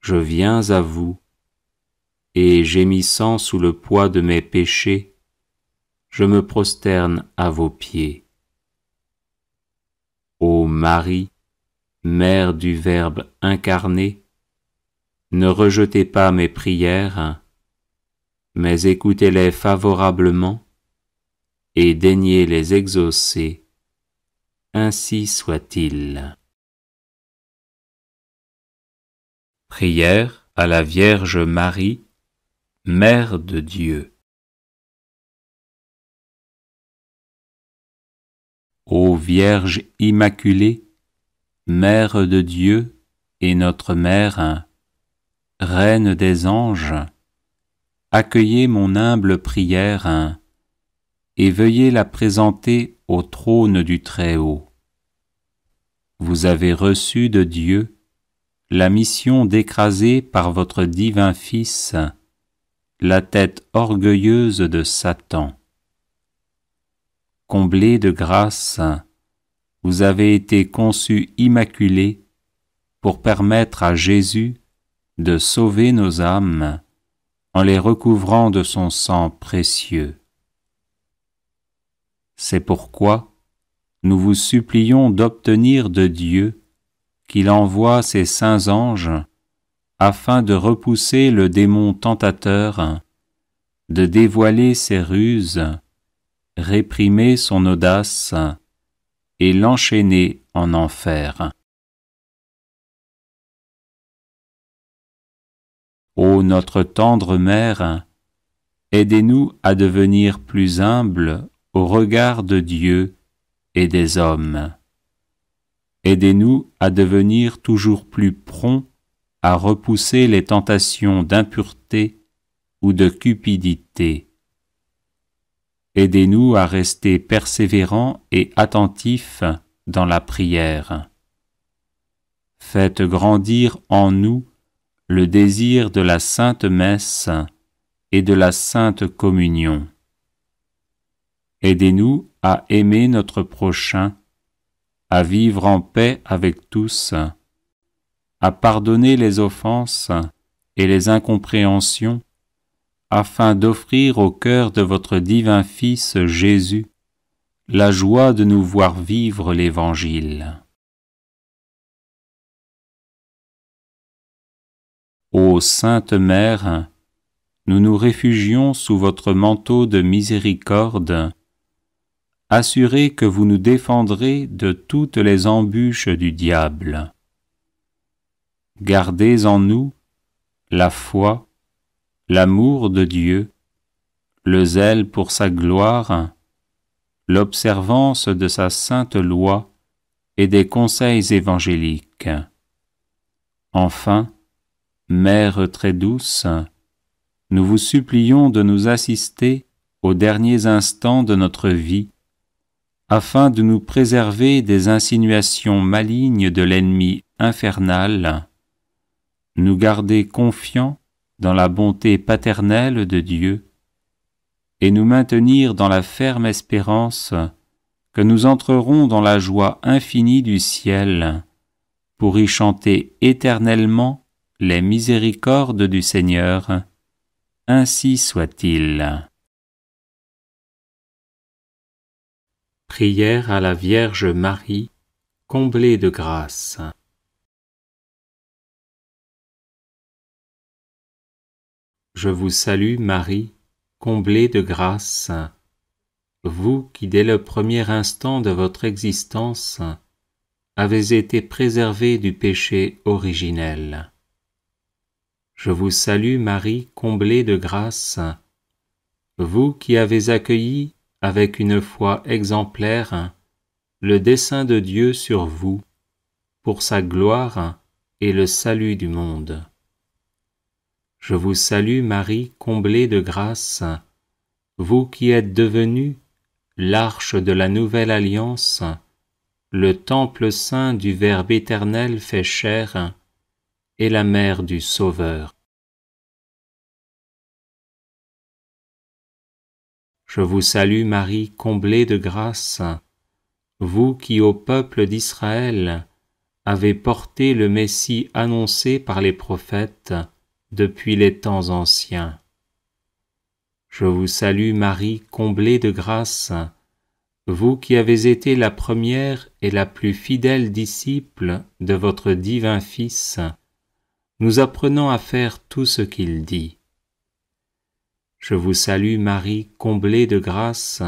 Speaker 2: je viens à vous, et gémissant sous le poids de mes péchés, je me prosterne à vos pieds. Ô Marie, Mère du Verbe incarné, ne rejetez pas mes prières, mais écoutez-les favorablement et daignez les exaucer, ainsi soit-il. Prière à la Vierge Marie, Mère de Dieu. Ô Vierge Immaculée, Mère de Dieu et notre Mère, Reine des anges, accueillez mon humble prière et veuillez la présenter au trône du Très-Haut. Vous avez reçu de Dieu la mission d'écraser par votre divin Fils la tête orgueilleuse de Satan. Comblée de grâce, vous avez été conçue immaculée pour permettre à Jésus de sauver nos âmes en les recouvrant de son sang précieux. C'est pourquoi nous vous supplions d'obtenir de Dieu qu'il envoie ses saints anges afin de repousser le démon tentateur, de dévoiler ses ruses, réprimer son audace et l'enchaîner en enfer. Ô notre tendre Mère, aidez-nous à devenir plus humbles au regard de Dieu et des hommes. Aidez-nous à devenir toujours plus prompts à repousser les tentations d'impureté ou de cupidité. Aidez-nous à rester persévérants et attentifs dans la prière. Faites grandir en nous le désir de la Sainte Messe et de la Sainte Communion. Aidez-nous à aimer notre prochain, à vivre en paix avec tous, à pardonner les offenses et les incompréhensions, afin d'offrir au cœur de votre divin Fils Jésus la joie de nous voir vivre l'Évangile. Ô Sainte Mère, nous nous réfugions sous votre manteau de miséricorde, assurés que vous nous défendrez de toutes les embûches du diable. Gardez en nous la foi, l'amour de Dieu, le zèle pour sa gloire, l'observance de sa sainte loi et des conseils évangéliques. Enfin, Mère très douce, nous vous supplions de nous assister aux derniers instants de notre vie, afin de nous préserver des insinuations malignes de l'ennemi infernal, nous garder confiants dans la bonté paternelle de Dieu, et nous maintenir dans la ferme espérance que nous entrerons dans la joie infinie du ciel, pour y chanter éternellement les miséricordes du Seigneur. Ainsi soit-il. Prière à la Vierge Marie, comblée de grâce. Je vous salue Marie, comblée de grâce, vous qui dès le premier instant de votre existence avez été préservée du péché originel. Je vous salue Marie, comblée de grâce, vous qui avez accueilli avec une foi exemplaire le dessein de Dieu sur vous, pour sa gloire et le salut du monde. Je vous salue Marie, comblée de grâce, vous qui êtes devenue l'arche de la nouvelle alliance, le temple saint du Verbe éternel fait chair, et la mère du Sauveur. Je vous salue Marie, comblée de grâce, vous qui au peuple d'Israël avez porté le Messie annoncé par les prophètes depuis les temps anciens. Je vous salue Marie, comblée de grâce, vous qui avez été la première et la plus fidèle disciple de votre divin Fils, nous apprenant à faire tout ce qu'il dit. Je vous salue Marie, comblée de grâce,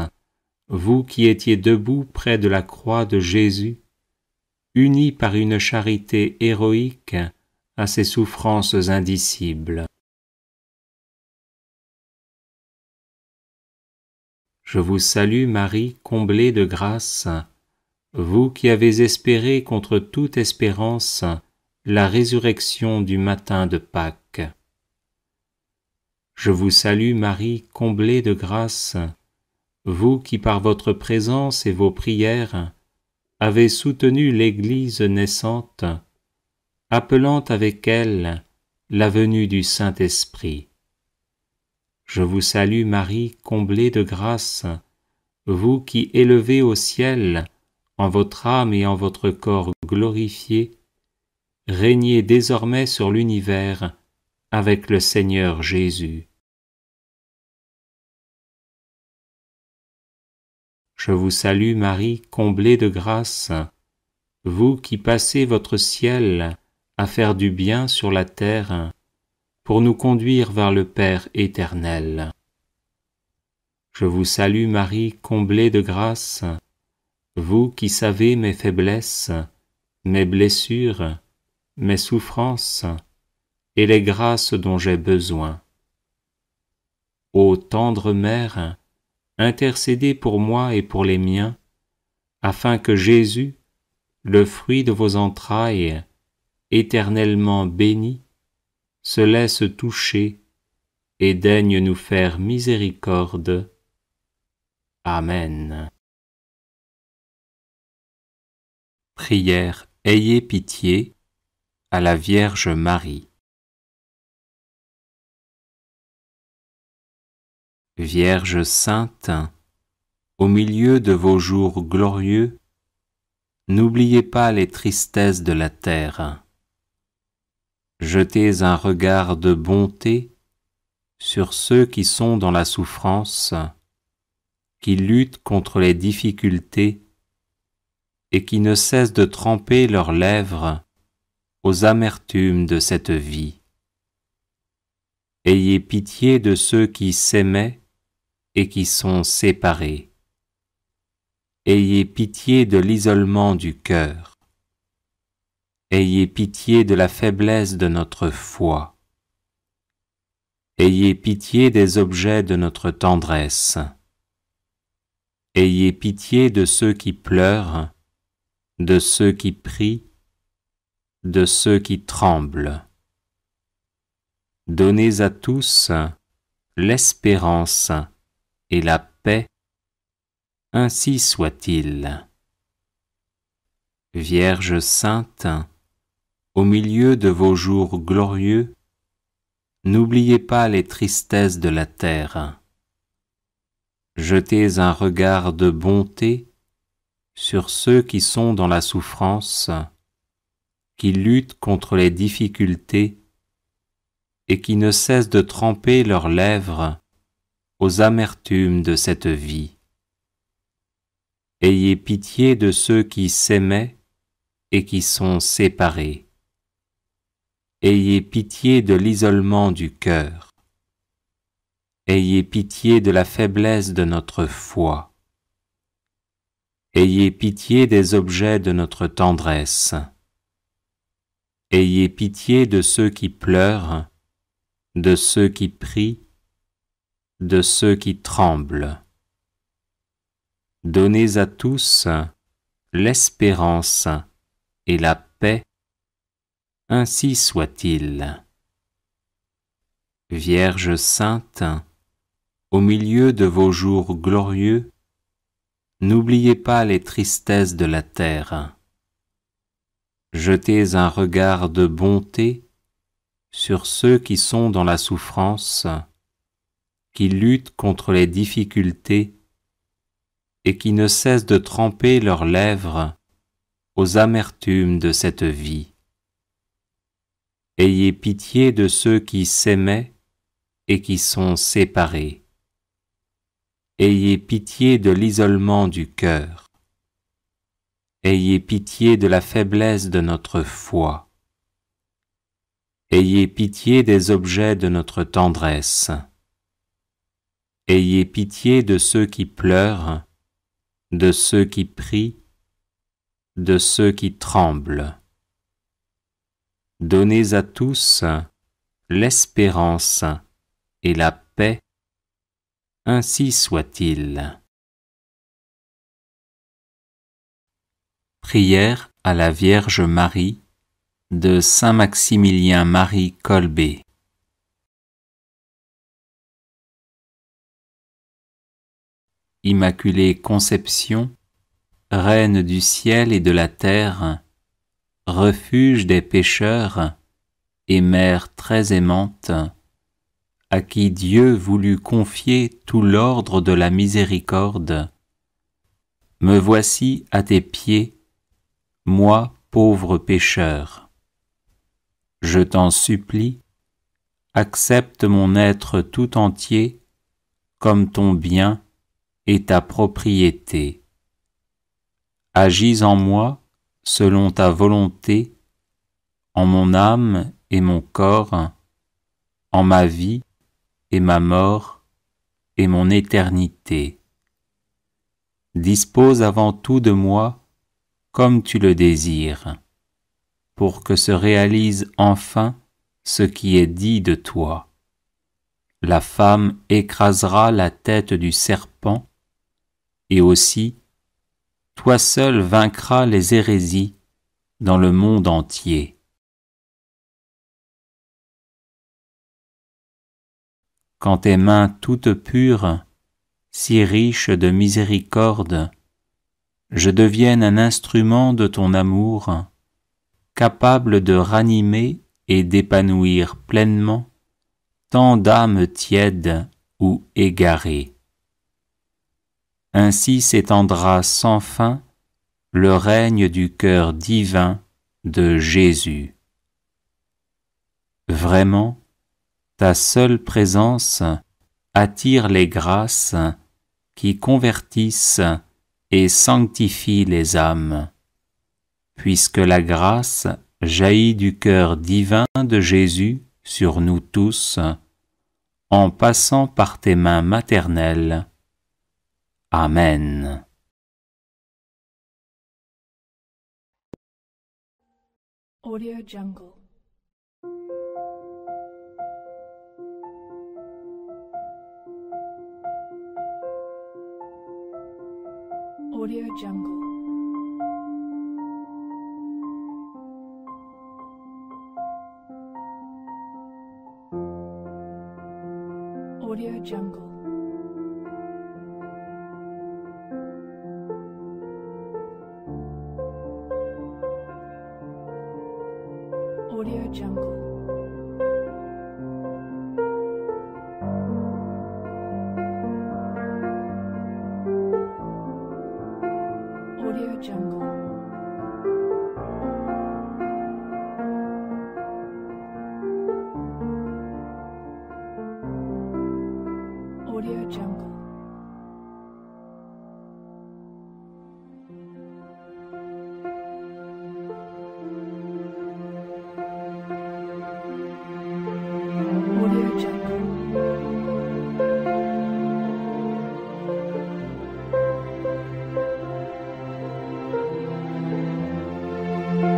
Speaker 2: vous qui étiez debout près de la croix de Jésus, unis par une charité héroïque à ses souffrances indicibles. Je vous salue Marie, comblée de grâce, vous qui avez espéré contre toute espérance la résurrection du matin de Pâques. Je vous salue Marie, comblée de grâce, vous qui par votre présence et vos prières avez soutenu l'Église naissante, appelant avec elle la venue du Saint-Esprit. Je vous salue Marie, comblée de grâce, vous qui élevez au ciel, en votre âme et en votre corps glorifiés, régnez désormais sur l'univers avec le Seigneur Jésus. Je vous salue Marie, comblée de grâce, vous qui passez votre ciel à faire du bien sur la terre, pour nous conduire vers le Père éternel. Je vous salue Marie, comblée de grâce, vous qui savez mes faiblesses, mes blessures, mes souffrances et les grâces dont j'ai besoin. Ô tendre Mère, intercédez pour moi et pour les miens, afin que Jésus, le fruit de vos entrailles, éternellement béni, se laisse toucher et daigne nous faire miséricorde. Amen. Prière, ayez pitié à la Vierge Marie. Vierge sainte, au milieu de vos jours glorieux, n'oubliez pas les tristesses de la terre. Jetez un regard de bonté sur ceux qui sont dans la souffrance, qui luttent contre les difficultés et qui ne cessent de tremper leurs lèvres aux amertumes de cette vie. Ayez pitié de ceux qui s'aimaient et qui sont séparés. Ayez pitié de l'isolement du cœur. Ayez pitié de la faiblesse de notre foi. Ayez pitié des objets de notre tendresse. Ayez pitié de ceux qui pleurent de ceux qui prient, de ceux qui tremblent. Donnez à tous l'espérance et la paix, ainsi soit-il. Vierge sainte, au milieu de vos jours glorieux, n'oubliez pas les tristesses de la terre. Jetez un regard de bonté sur ceux qui sont dans la souffrance, qui luttent contre les difficultés et qui ne cessent de tremper leurs lèvres aux amertumes de cette vie. Ayez pitié de ceux qui s'aimaient et qui sont séparés. Ayez pitié de l'isolement du cœur. Ayez pitié de la faiblesse de notre foi. Ayez pitié des objets de notre tendresse. Ayez pitié de ceux qui pleurent, de ceux qui prient, de ceux qui tremblent. Donnez à tous l'espérance et la paix, ainsi soit-il. Vierge sainte, au milieu de vos jours glorieux, n'oubliez pas les tristesses de la terre. Jetez un regard de bonté sur ceux qui sont dans la souffrance, qui luttent contre les difficultés et qui ne cessent de tremper leurs lèvres aux amertumes de cette vie. Ayez pitié de ceux qui s'aimaient et qui sont séparés. Ayez pitié de l'isolement du cœur. Ayez pitié de la faiblesse de notre foi. Ayez pitié des objets de notre tendresse. Ayez pitié de ceux qui pleurent, de ceux qui prient, de ceux qui tremblent. Donnez à tous l'espérance et la paix, ainsi soit-il. Prière à la Vierge Marie de Saint Maximilien Marie Kolbe. Immaculée Conception, Reine du ciel et de la terre, refuge des pécheurs et mère très aimante, à qui Dieu voulut confier tout l'ordre de la miséricorde, me voici à tes pieds, moi pauvre pécheur. Je t'en supplie, accepte mon être tout entier comme ton bien et ta propriété. Agis en moi selon ta volonté, en mon âme et mon corps, en ma vie et ma mort et mon éternité. Dispose avant tout de moi comme tu le désires, pour que se réalise enfin ce qui est dit de toi. La femme écrasera la tête du serpent, et aussi, toi seul vaincras les hérésies dans le monde entier. Quand tes mains toutes pures, si riches de miséricorde, je devienne un instrument de ton amour, capable de ranimer et d'épanouir pleinement tant d'âmes tièdes ou égarées. Ainsi s'étendra sans fin le règne du cœur divin de Jésus. Vraiment, ta seule présence attire les grâces qui convertissent et sanctifient les âmes, puisque la grâce jaillit du cœur divin de Jésus sur nous tous, en passant par tes mains maternelles. Amen.
Speaker 4: Audio Jungle. Audio Jungle. Audio Jungle. Audio Jungle. Audio Jungle. Audio Jungle. Audio Jungle.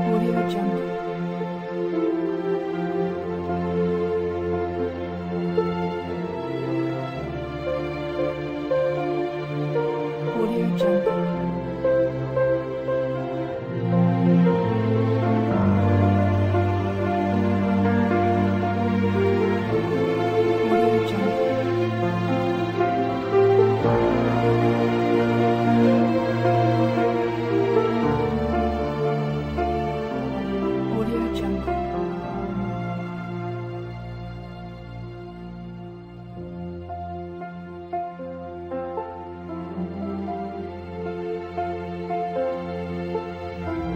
Speaker 4: Audio Jungle. Audio Jungle. Audio Jungle. Audio Jungle.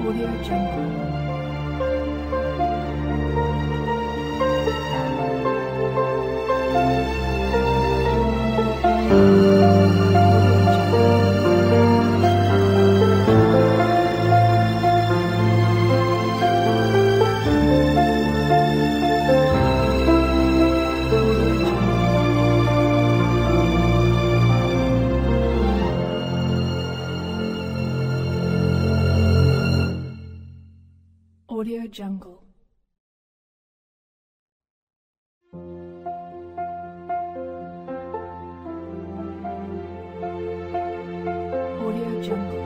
Speaker 4: Audio Jungle. Audio Jungle. Audio Jungle.